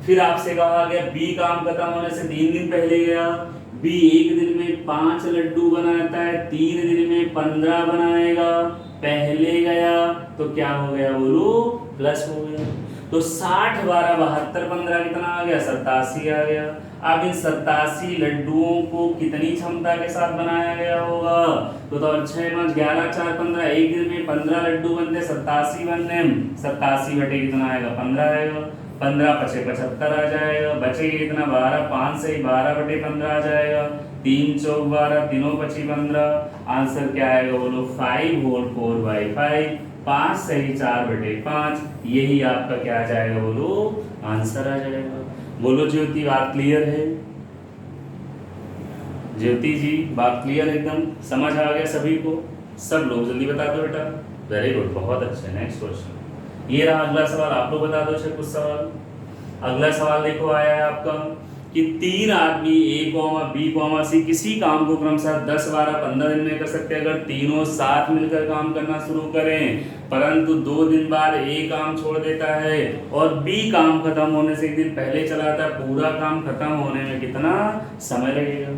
फिर आपसे कहा गया बी काम खत्म होने से 3 दिन पहले गया, बी एक दिन में 5 लड्डू बनाता है, 3 दिन में 15 बनाएगा। पहले गया तो क्या हो गया बोलो? प्लस हो गया। तो 60 12 72 15 कितना आ गया? 87 आ गया। अब इन 87 लड्डुओं को कितनी क्षमता के साथ बनाया गया होगा? तो 6 5 11 4 15 एक दिन में 15 लड्डू बनते, 87 बनने, 87 बटे कितना आएगा? 15 आएगा। 15 पचे 75 आ जाएगा। बचेगा कितना? 12, 5 से ही 12 बटे 15 आ जाएगा। 3 चौक 12 तीनों पची 15, आंसर क्या आएगा बोलो? 5 होल 4/5, 5 से ही 4 बटे 5, यही आपका क्या आ जाएगा बोलो? आंसर आ जाएगा। बोलो ज्योति, बात क्लियर है? ज्योति जी बात क्लियर एकदम समझ आ गया सभी को? सब लोग जल्दी बता दो बेटा। वेरी गुड, बहुत अच्छा। नेक्स्ट क्वेश्चन ये रहा। अगला सवाल आप लोग बता दो। कुछ सवाल अगला सवाल देखो आया है आपका कि 3 आदमी A, B, C किसी काम को क्रमशः 10 12 15 दिन में कर सकते हैं अगर तीनों साथ मिलकर काम करना शुरू करें, परंतु 2 दिन बाद A काम छोड़ देता है और B काम खत्म होने से 1 दिन पहले चलाता है। पूरा काम खत्म होने में कितना समय लगेगा?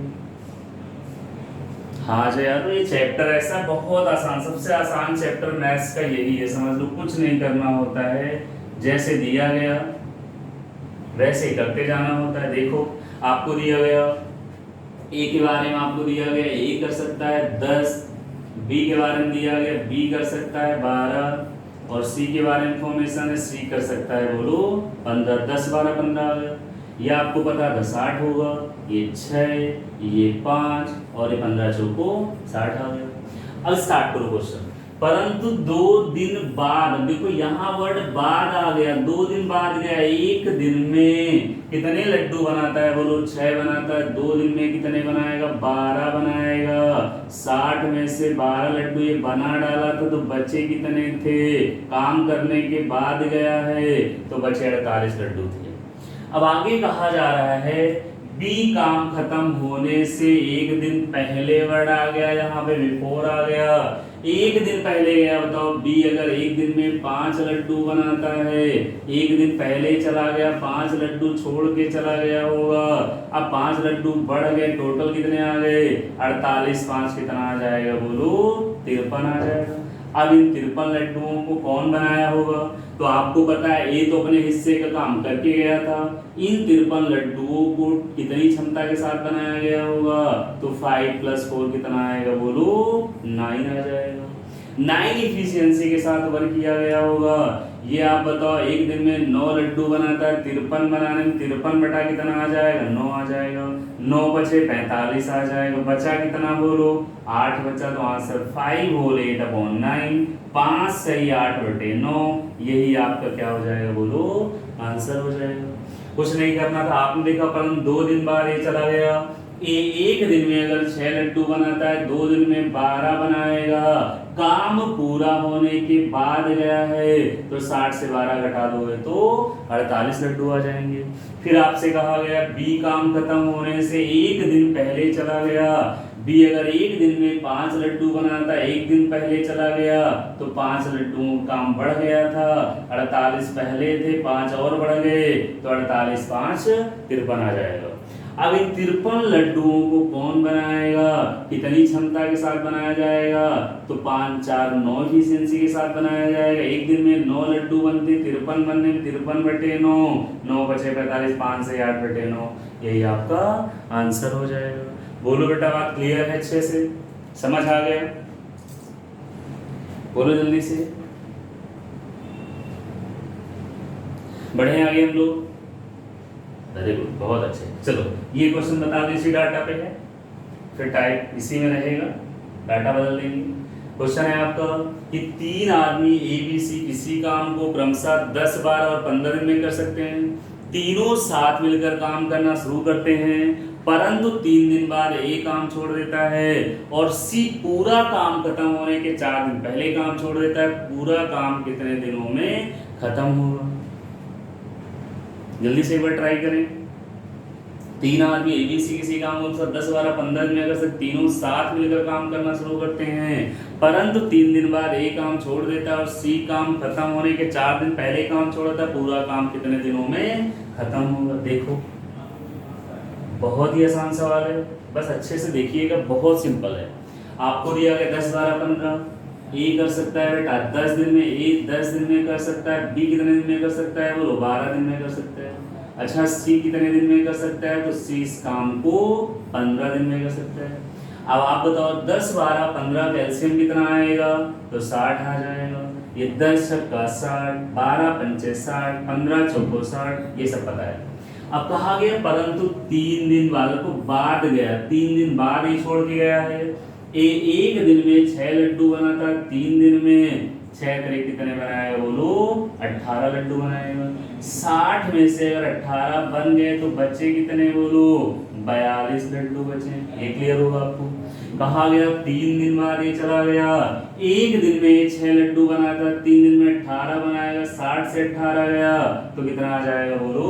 हाँ जी यार, ये चैप्टर ऐसा बहुत आसान, सबसे आसान चैप्टर मैथ्स का यही है। समझ लो, कुछ नहीं करना होता है, जैसे दिया गया वैसे ही करते जाना होता है। देखो आपको दिया गया ए के बारे में, आपको दिया गया ए कर सकता है 10, बी के बारे में दिया गया बी कर सकता है 12 और सी के बारे में इंफॉर्मेशन है सी कर सकता है बोलो 15। 10 12 15 आ गया। ये आपको पता था 60 होगा, ये 6 ये 5 और ये 15 चौको 60 आ गया। अब स्टार्ट करो क्वेश्चन। परंतु 2 दिन बाद, देखो यहाँ वर्ड बाद आ गया, 2 दिन बाद गया। एक दिन में कितने लड्डू बनाता है बोलो? 6 बनाता है। 2 दिन में कितने बनाएगा? 12 बनाएगा। 60 में से 12 लड्डू ये बना डाला था, तो बचे कितने थे? काम करने के बाद गया है तो बचे 48 लड्डू थे। अब आगे कहा जा रहा है बी काम खत्म होने से 1 दिन पहले वर्ड आ गया, यहाँ पे बिफोर आ गया। 1 दिन पहले गया। बताओ बी अगर 1 दिन में 5 लड्डू बनाता है, 1 दिन पहले चला गया, 5 लड्डू छोड़ के चला गया होगा। अब 5 लड्डू बढ़ गए, टोटल कितने आ गए? 48। 5 कितना आ जाएगा बोलो? 53 आ जाएगा। अब इन 53 लड्डुओं को कौन बनाया होगा? तो आपको पता है ए तो अपने हिस्से का काम करके गया था। इन 53 लड्डुओं को कितनी क्षमता के साथ बनाया गया होगा? तो 5 + 4 कितना आएगा बोलो? 9 आ जाएगा। 9 इफिशियंसी के साथ वर्क किया गया होगा। ये आप बताओ एक दिन में 9 लड्डू बनाता है, 53 बनाने में 53 बटा कितना आ जाएगा, 9 आ जाएगा। 9 बचे 45 आ जाएगा। बचा कितना बोलो, 8 बचा, तो आंसर 5 होल 8/9, 5 सही 8/9, यही आपका क्या हो जाएगा बोलो, आंसर हो जाएगा। कुछ नहीं करना था, आपने देखा परंतु 2 दिन बाद ये चला गया। एक दिन में अगर 6 लड्डू बनाता है, 2 दिन में 12 बनाएगा। काम पूरा होने के बाद गया है तो 60 से 12 घटा दोगे तो 48 लड्डू आ जाएंगे। फिर आपसे कहा गया बी काम खत्म होने से एक दिन पहले चला गया। बी अगर एक दिन में 5 लड्डू बनाता, एक दिन पहले चला गया तो 5 लड्डू काम बढ़ गया था। 48 पहले थे, 5 और बढ़ गए तो 48 5 53 आ जाएगा। अब इन 53 लड्डुओं को कौन बनाएगा, कितनी क्षमता के साथ बनाया जाएगा, तो 5 4 9 इफिशियंसी के साथ बनाया जाएगा। एक दिन में 9 लड्डू बनते, 53 बनने में 53/9, 9 बचे 45, 5 से 8/9, यही आपका आंसर हो जाएगा। बोलो बेटा, बात क्लियर है, अच्छे से समझ आ गया, बोलो जल्दी से, बढ़े आगे हम लोग। वेरी गुड, बहुत अच्छे। चलो ये क्वेश्चन बता दो, इसी डाटा पे है, फिर टाइप इसी में रहेगा, डाटा बदल देंगे। क्वेश्चन है आपका कि 3 आदमी ABC किसी काम को क्रमशः 10, 12 और 15 दिन में कर सकते हैं। तीनों साथ मिलकर काम करना शुरू करते हैं, परंतु 3 दिन बाद A काम छोड़ देता है और C पूरा काम खत्म होने के 4 दिन पहले काम छोड़ देता है। पूरा काम कितने दिनों में खत्म होगा, जल्दी से एक बार ट्राई करें। 3 आदमी ABC किसी काम को 10, 12, 15 दिन में अगर सब तीनों साथ मिलकर काम करना शुरू करते हैं, परंतु 3 दिन बाद A काम छोड़ देता है और C काम खत्म होने के 4 दिन पहले काम छोड़ता है। पूरा काम कितने दिनों में खत्म होगा। देखो बहुत ही आसान सवाल है, बस अच्छे से देखिएगा, बहुत सिंपल है। आपको दिया गया 10, 12, 15, ए कर सकता है बेटा 10 दिन में, ए 10 दिन में कर सकता है, बी कितने दिन में कर सकता है, बोलो 12 दिन में कर सकता है। अच्छा सी कितने दिन में कर सकता है, तो सी इस काम को 15 दिन में कर सकता है। अब आप बताओ 10, 12, 15 का एलसीएम कितना आएगा, तो 60 आ जाएगा। ये 10 छक्का 60, 12 पंचे 60, 15 चौको 60, ये सब पता है। अब कहा गया परंतु 3 दिन बाद को बाद गया, 3 दिन बाद ही छोड़ के गया है। एक दिन में 6 लड्डू बनाता, 3 दिन में 6 तरह कितने बनाएगा, बोलो 18 लड्डू बनाएगा। 60 में से अगर 18 बन गए तो बचे कितने, बोलो 42 लड्डू बचे। ये क्लियर होगा आपको। कहा गया 3 दिन बाद ये चला गया, एक दिन में 6 लड्डू बनाता, 3 दिन में 18 बनाएगा। 60 से 18 गया तो कितना आ जाएगा, बोलो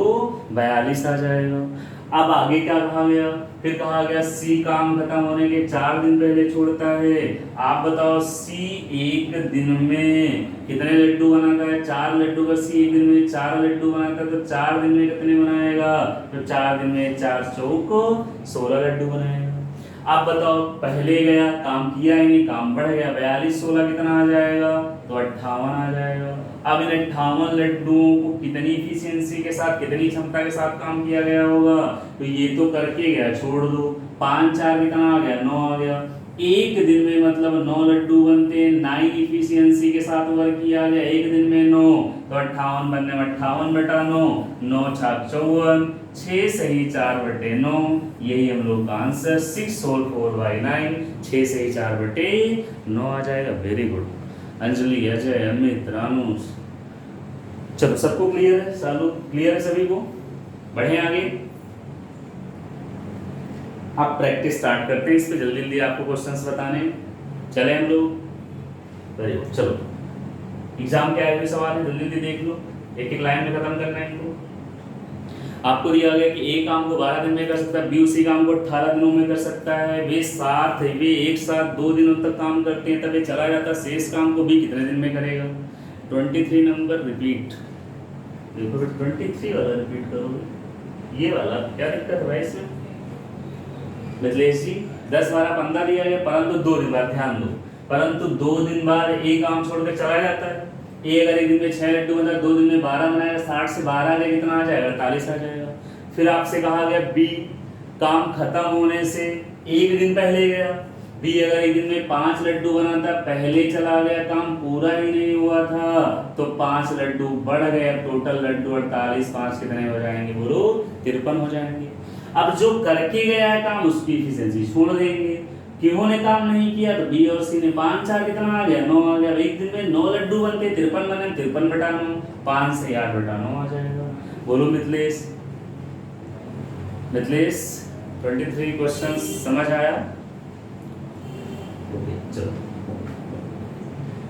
42 आ जाएगा। अब आगे क्या कहा गया, फिर कहा गया सी काम खत्म होने के 4 दिन पहले छोड़ता है। आप बताओ सी एक दिन में कितने लड्डू बनाता है, 4 लड्डू का सी एक दिन में 4 लड्डू बनाता है, तो 4 दिन में कितने बनाएगा, तो 4 दिन में 4 चौको 16 लड्डू बनाएगा। आप बताओ पहले गया काम किया ही नहीं, काम बढ़ गया, 42 16 कितना आ जाएगा, तो 58 आ जाएगा। अब इन 58 लड्डुओं को कितनी इफिशियंसी के साथ, कितनी क्षमता के साथ काम किया गया होगा, तो ये तो करके गया, छोड़ दो। 5 4 कितना आ गया, 9 आ गया। एक दिन में मतलब 9 लड्डू बनते हैं, 9 इफिशियंसी के साथ वर्क किया गया, एक दिन में 9, तो 58 बनने में 58/9, 9 छाक 54, 6 सही 4/9, यही हम लोग का आंसर 6 होल 4/9, 6 सही 4/9 आ जाएगा। वेरी गुड अंजलि, अजय, अमित, रानू, चलो सबको क्लियर है, सालू क्लियर है सभी को, बढ़े आगे। आप प्रैक्टिस स्टार्ट करते हैं इस पे, जल्दी जल्दी आपको क्वेश्चंस बताने चले हम लोग। वेरी गुड, चलो एग्जाम के आए हुए सवाल है, जल्दी जल्दी देख लो, एक एक लाइन में खत्म करना है इनको। आपको दिया गया कि ए काम को 12 दिन में कर सकता है, बी उसी काम को 18 दिनों में कर सकता है। वे एक साथ 2 दिनों तक काम करते हैं, तब ये चला जाता है। शेष काम को बी कितने दिन में करेगा। 23 नंबर रिपीट, देखो 23 वाला रिपीट करोगे, ये वाला क्या दिक्कत है भाई इसमें। मिथिलेश जी 10 12 15 दिया गया, परंतु 2 दिन बाद, ध्यान दो, परंतु 2 दिन बाद ए काम छोड़कर चला जाता है। ए अगर एक दिन में 6 लड्डू बनता है, 2 दिन में 12 बनाएगा, 60 से 12 गया कितना आ जाएगा, 48 आ जाएगा। फिर आपसे कहा गया बी काम खत्म होने से एक दिन पहले गया, बी अगर एक दिन में 5 लड्डू बनाता, पहले चला गया, काम पूरा ही नहीं हुआ था, तो 5 लड्डू बढ़ गए, टोटल लड्डू 48, 5 कितने हो जाएंगे बोलो 53 हो जाएंगे। अब जो करके गया है काम उसकी इफिशिएंसी छोड़ देंगे, क्यों ने काम नहीं किया, तो बी और सी ने 5 4 कितना आ गया 9 आ गया। एक दिन में 9 लड्डू बनते, 53 बने, 53/9, 5 से 8/9 आ जाएगा। बोलो मिथिलेश, मिथिलेश 23 क्वेश्चन समझ आया? चलो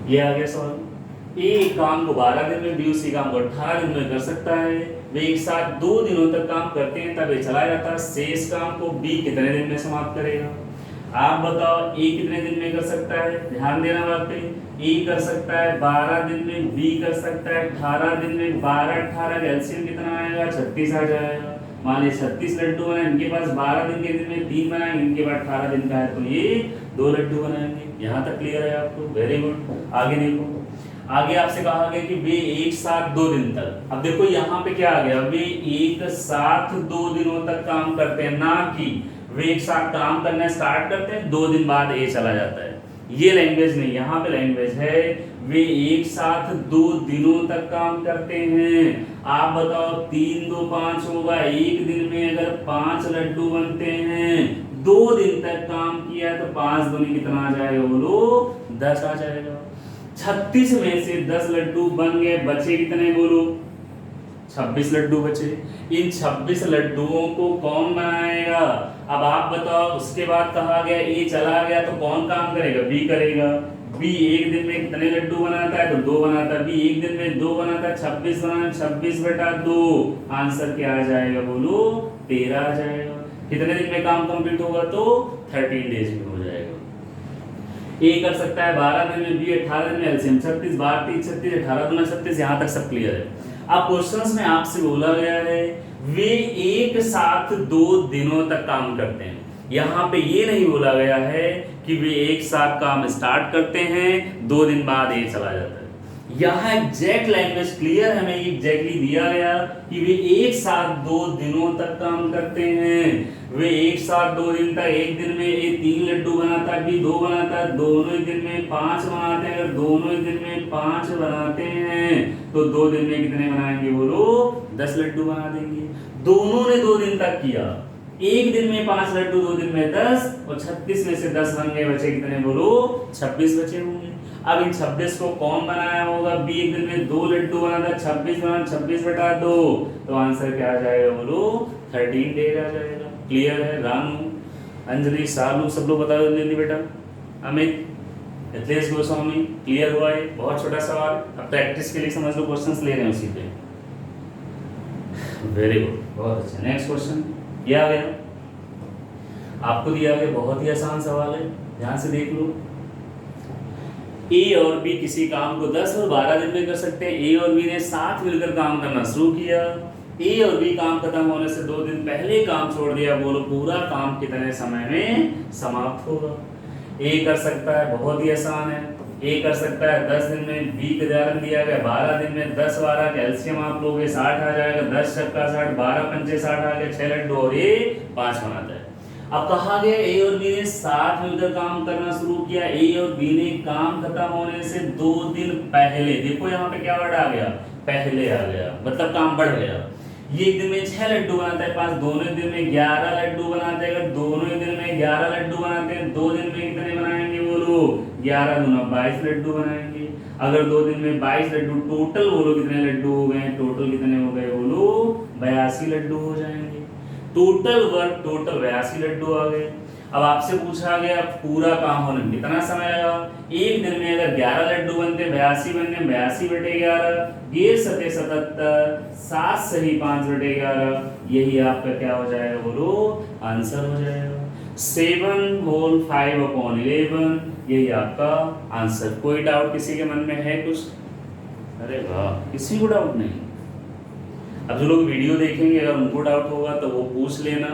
ये आ गया सवाल। ए काम को 12 दिन में, बी उसी काम को 18 दिन में कर सकता है। वे एक साथ 2 दिनों तक काम करते हैं, तब ये चला जाता है। शेष काम को बी कितने दिन में समाप्त करेगा? आप बताओ, ए कितने दिन में कर सकता है? ध्यान देना बात पे। ए कर सकता है 12 दिन में, बी कर सकता है 18 दिन में। 12 18 का एलसीएम कितना आएगा? 36 आ जाएगा। मान लीजिए 36 लड्डू बनाए, इनके पास 12 दिन के दिन में 3 बनाएंगे, इनके पास 18 दिन का है, तो ये 2 लड्डू बनाएंगे। यहाँ तक क्लियर है आपको? Very good. आगे देखो, आगे आपसे कहा गया कि वे एक साथ 2 दिन तक। अब देखो यहाँ पे क्या आ गया, वे एक साथ 2 दिनों तक काम करते हैं, ना कि वे एक साथ काम करना स्टार्ट करते हैं 2 दिन बाद ये चला जाता है। ये लैंग्वेज नहीं, यहाँ पे लैंग्वेज है वे एक साथ 2 दिनों तक काम करते हैं। आप बताओ 3 2 5 होगा, एक दिन में अगर 5 लड्डू बनते हैं, 2 दिन तक काम किया तो 5 दूनी कितना आ जाएगा बोलो? 10 आ जाएगा। 36 में से 10 लड्डू बन गए, बचे कितने बोलो? 26 लड्डू बचे। इन 26 लड्डुओं को कौन बनाएगा? अब आप बताओ, उसके बाद कहा गया ए चला गया तो कौन काम करेगा? बी करेगा। बी एक दिन में कितने लड्डू बनाता है? तो 2 बनाता है। बी एक दिन में 2 बनाता है, 26 बनाना, 26/2। आंसर क्या आ जाएगा बोलो? 13 आ जाएगा। कितने दिन में काम कंप्लीट होगा? तो 13 डेज में हो जाएगा। ए कर सकता है 12 दिन में, बी 18 दिन में, एलसीएम 36, 12 3 36, 18 दूना 36। यहाँ तक सब क्लियर है। अब क्वेश्चंस में आपसे बोला गया है वे एक साथ 2 दिनों तक काम करते हैं। यहाँ पे ये नहीं बोला गया है कि वे एक साथ काम स्टार्ट करते हैं 2 दिन बाद ये चला जाता है। यहाँ एग्जैक्ट लैंग्वेज क्लियर हमें एग्जैक्टली दिया गया कि वे एक साथ 2 दिनों तक काम करते हैं। वे एक साथ 2 दिन तक, एक दिन में ये 3 लड्डू बनाता है, बी 2 बनाता है, दोनों ही दिन में 5 बनाते हैं। अगर दोनों ही दिन में 5 बनाते हैं तो 2 दिन में कितने बनाएंगे बोलो? 10 लड्डू बना देंगे। दोनों ने 2 दिन तक किया, एक दिन में 5 लड्डू, 2 दिन में 10, और 36 में से 10 बन गए, बचे कितने बोलो? 26 बचे होंगे। अब इन 26 को कौन बनाया होगा? बी एक दिन में 2 लड्डू बनाता, 26 बनाना, 26/2, तो आंसर क्या आ जाएगा बोलो? 13 डेज आ जाएगा। क्लियर है? रानू, अंजलि, सालू सब लोग बता जल्दी बेटा। अमित, मिथिलेश गोस्वामी, क्लियर हुआ है? बहुत छोटा सवाल, अब प्रैक्टिस के लिए समझ लो, क्वेश्चंस ले रहे हैं उसी पे। वेरी गुड, बहुत अच्छा। नेक्स्ट क्वेश्चन ये आ गया, आपको दिया गया, बहुत ही आसान सवाल है, ध्यान से देख लो। ए और बी किसी काम को 10 और 12 दिन में कर सकते हैं। ए और बी ने साथ मिलकर काम करना शुरू किया। ए और बी काम खत्म होने से 2 दिन पहले काम छोड़ दिया। बोलो पूरा काम कितने समय में समाप्त होगा? ए कर सकता है, बहुत ही आसान है। ए कर सकता है 10 दिन में, बी का उदाहरण दिया गया 12 दिन में। 10 12 का एलसीएम आप लोगे 60 आ जाएगा। 10 छक्का 60, 12 पंचे 60 आ गया, 6 लड्डू और ये 5 बनाता है। अब कहा गया ए और बी ने साथ मिलकर काम करना शुरू किया। ए और बी ने काम खत्म होने से 2 दिन पहले, देखो यहाँ पे क्या वर्ड आ गया? पहले आ गया, मतलब काम बढ़ गया। ये एक दिन में 6 लड्डू बनाता है, 5, दोनों दिन में 11 लड्डू बनाते हैं। अगर दोनों ही दिन में 11 लड्डू बनाते हैं, 2 दिन में कितने बनाएंगे बोलो? 11 दूना 22 लड्डू बनाएंगे। अगर 2 दिन में 22 लड्डू, टोटल बोलो कितने लड्डू हो गए? टोटल कितने हो गए बोलो? 82 लड्डू हो जाएंगे। टोटल वर्क, टोटल 82 लड्डू आ गए। अब आपसे पूछा गया पूरा काम होने में कितना समय लगा? एक दिन में अगर 11 लड्डू बनते, 82 बनने, 82/11, गेर सते 77, 7 सही 5/11, यही आपका क्या हो जाएगा बोलो? आंसर हो जाएगा। 7 होल 5/11, यही आपका आंसर। कोई डाउट किसी के मन में है कुछ? अरे वाह, किसी को डाउट नहीं। अब जो लोग वीडियो देखेंगे अगर उनको डाउट होगा तो वो पूछ लेना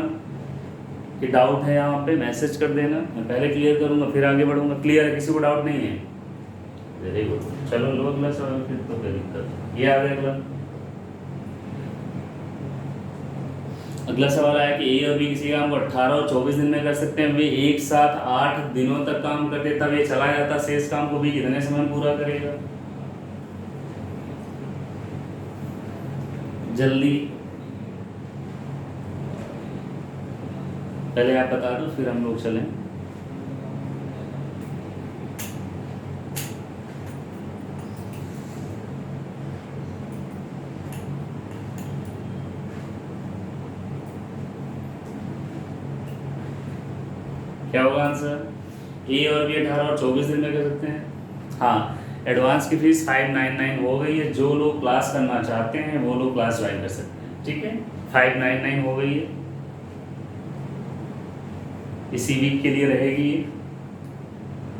कि डाउट है, यहाँ पे मैसेज कर देना, मैं पहले क्लियर करूँगा फिर आगे बढ़ूँगा। क्लियर है? किसी को डाउट नहीं है? Very good. चलो लो अगला सवाल फिर, तो कोई दिक्कत। ये आ गया अगला। अगला सवाल आया कि ए और बी किसी काम को 18 और 24 दिन में कर सकते हैं, वे एक साथ 8 दिनों तक काम करते, तब ये चला जाता, शेष काम को भी कितने समय में पूरा करेगा? जल्दी पहले आप बता दो, फिर हम लोग चलें। क्या होगा आंसर? ए और बी 18 और 24 दिन में कर सकते हैं। हाँ, एडवांस की फीस 599 हो गई है। जो लोग क्लास करना चाहते हैं वो लोग क्लास ज्वाइन कर सकते हैं, ठीक है। 599 हो गई है, इसी वीक के लिए रहेगी ये।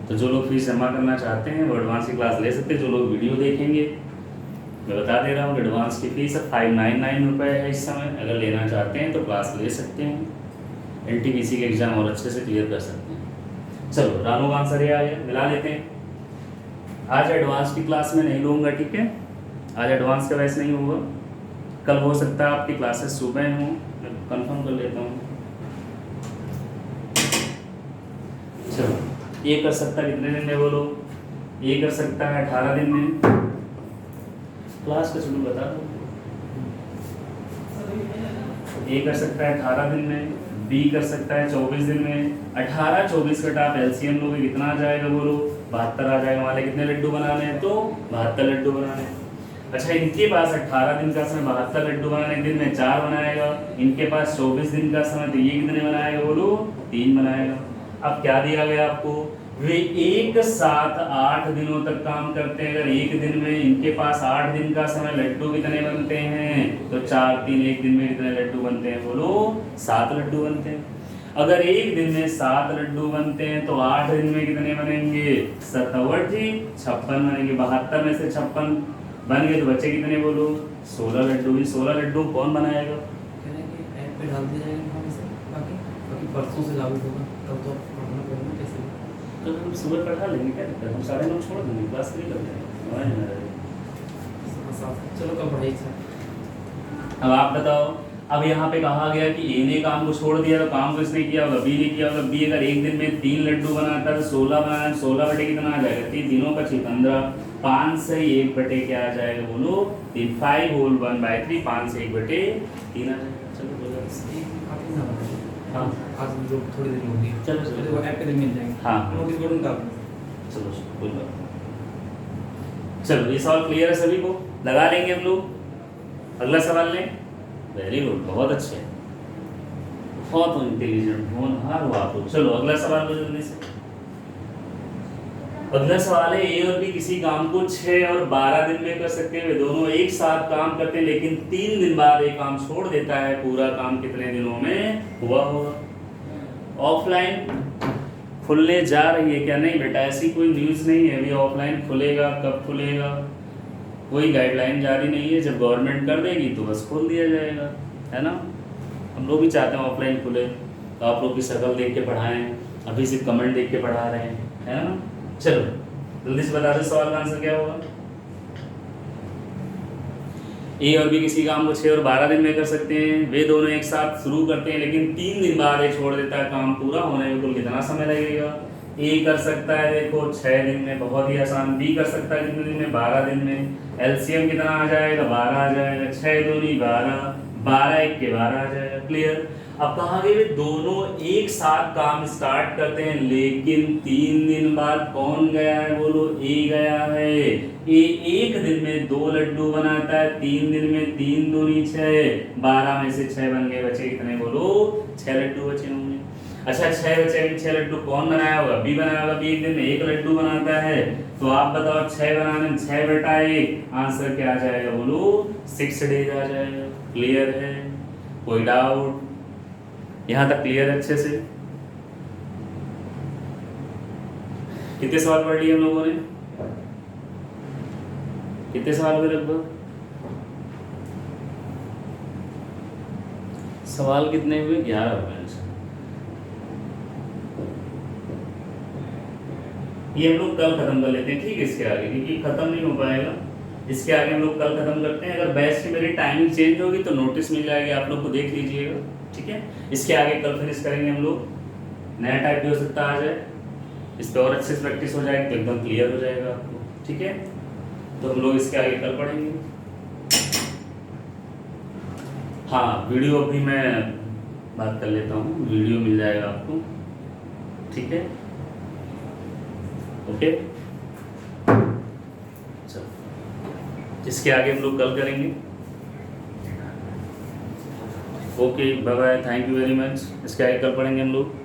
तो जो लोग फीस जमा करना चाहते हैं वो एडवांस की क्लास ले सकते हैं। जो लोग वीडियो देखेंगे, मैं बता दे रहा हूँ कि एडवांस की फीस 599 रुपये है इस समय। अगर लेना चाहते हैं तो क्लास ले सकते हैं, NTPC के एग्जाम और अच्छे से क्लियर कर सकते हैं। चलो, रानू का आंसर ये आ गया, मिला लेते हैं। आज एडवांस की क्लास में नहीं लूँगा, ठीक है। आज एडवांस का बैच नहीं होगा, कल हो सकता है आपकी क्लासेस सुबह हों, मैं कंफर्म कर लेता हूँ। चलो, ये कर सकता है कितने दिन में बोलो? ये कर सकता है 18 दिन में। क्लास का शेड्यूल बता दो। ए कर सकता है 18 दिन में, बी कर सकता है 24 दिन में। 18-24 का टाप LCM लोगे, कितना आ जाएगा बोलो? 72 आ जाएगा। वाले कितने लड्डू बनाने हैं? तो 72 लड्डू बनाने हैं। अच्छा, इनके पास 18 दिन का समय, 72 लड्डू बनाने, एक दिन में 4 बनाएगा। इनके पास 24 दिन का समय, तो ये कितने बनाएगा बोलो? 3 बनाएगा। अब क्या दिया गया आपको? वे एक साथ 8 दिनों तक काम करते हैं। अगर एक दिन में इनके पास 8 दिन का समय, लड्डू कितने बनते हैं? तो 4, 3, एक दिन में कितने लड्डू बनते हैं बोलो? 7 लड्डू बनते हैं। अगर एक दिन में 7 लड्डू बनते हैं तो 8 दिन में कितने बनेंगे? 57 56 बनेंगे। 72 में से 56 बन गए तो बच्चे कितने बोलो? 16 लड्डू। ही 16 लड्डू कौन बनाएगा? ऐप पे डाल दिया जाएगा इन्फॉर्मेशन, बाकी परसों से लागू होगा, तब तो पढ़ना पड़ेगा कैसे। तो हम सुबह पढ़ा लेंगे, क्या दिक्कत है? हम सारे लोग छोड़ देंगे, क्लास नहीं कर देंगे। चलो कल पढ़ाई से। अब आप बताओ, अब यहाँ पे कहा गया कि ए ने काम को छोड़ दिया, तो काम को इसने किया होगा, बी ने किया होगा। बी अगर एक दिन में 3 लड्डू बनाता है तो 16 बनाना, 16 बटे कितना आ जाएगा? 3 दिनों का 15। 5 से 1 बटे क्या आ जाएगा बोलो? 3। 5 होल 1/3, 5 से 1 बटे 3 आ जाएगा। चलो बोलो। हाँ, आज लोग थोड़ी देर होगी। चलो चलो, वो ऐप पे मिल जाएंगे। हाँ नोटिस बोर्ड में डाल चलो कोई बात नहीं। चलो, ये सवाल क्लियर है सभी को? लगा लेंगे हम लोग। अगला सवाल लें। वेरी गुड, बहुत अच्छे, बहुत इंटेलिजेंट, होनहार हो आप लोग। चलो अगला सवाल लो जल्दी से। अगला सवाल है, ए और बी किसी काम को 6 और 12 दिन में कर सकते हैं। वे दोनों एक साथ काम करते हैं, लेकिन 3 दिन बाद एक काम छोड़ देता है। पूरा काम कितने दिनों में हुआ होगा? ऑफलाइन खुलने जा रही है क्या? नहीं बेटा, ऐसी कोई न्यूज़ नहीं है। अभी ऑफलाइन खुलेगा, कब खुलेगा कोई गाइडलाइन जारी नहीं है। जब गवर्नमेंट कर देगी तो बस खोल दिया जाएगा, है ना। हम लोग भी चाहते हैं ऑफलाइन खुले, तो आप लोग की शक्ल देख के पढ़ाएं। अभी सिर्फ कमेंट देख के पढ़ा रहे हैं, है ना। चलो जल्दी से बता दो सवाल का आंसर क्या होगा। ए और बी किसी काम को 6 और 12 दिन में कर सकते हैं। वे दोनों एक साथ शुरू करते हैं, लेकिन 3 दिन बाद ये छोड़ देता है। काम पूरा होने में कुल कितना समय लगेगा? ए कर सकता है देखो 6 दिन में, बहुत ही आसान। बी कर सकता है कितने दिन में? 12 दिन में। LCM कितना आ जाएगा? 12 आ जाएगा। 6 दूनी 12, 12 1 के 12 आ जाएगा। क्लियर। अब कहा गया वे दोनों एक साथ काम स्टार्ट करते हैं, लेकिन 3 दिन बाद कौन गया है बोलो? ए गया है। ए एक दिन में 2 लड्डू बनाता है, 3 दिन में 3 दूनी 6, 12 में से 6 बन गए, बचे कितने बोलो? 6 लड्डू बचे होंगे। अच्छा, 6 बचे, 6 लड्डू कौन बनाया होगा? बी बनाया होगा। बी एक दिन में 1 लड्डू बनाता है, तो आप बताओ 6 बनाने में 6 बटा 1 आंसर क्या आ जाएगा बोलो? 6 डेज आ जाएगा। क्लियर है? कोई डाउट? यहाँ तक क्लियर है अच्छे से? कितने सवाल पढ़ लिए हम लोगों ने? कितने सवाल हुए लगभग? सवाल कितने हुए? 11 हुए। ये हम लोग कल खत्म कर लेते हैं, ठीक है, इसके आगे, क्योंकि खत्म नहीं हो पाएगा। इसके आगे हम लोग कल खत्म करते हैं। अगर बैच की मेरी टाइमिंग चेंज होगी तो नोटिस मिल जाएगी, आप लोग को देख लीजिएगा, ठीक है। इसके आगे कल फिनिश करेंगे हम लोग। नया टाइप भी हो सकता है आ जाए, इस पर और अच्छे से प्रैक्टिस हो जाएगी तो एकदम क्लियर हो जाएगा आपको, ठीक है। तो हम लोग इसके आगे कल पढ़ेंगे। हाँ, वीडियो अभी मैं बात कर लेता हूँ, वीडियो मिल जाएगा आपको, ठीक है, ओके। चलो, इसके आगे हम लोग कल करेंगे। Okay, bye bye, thank you very much. इसके आगे कल पढ़ेंगे हम लोग।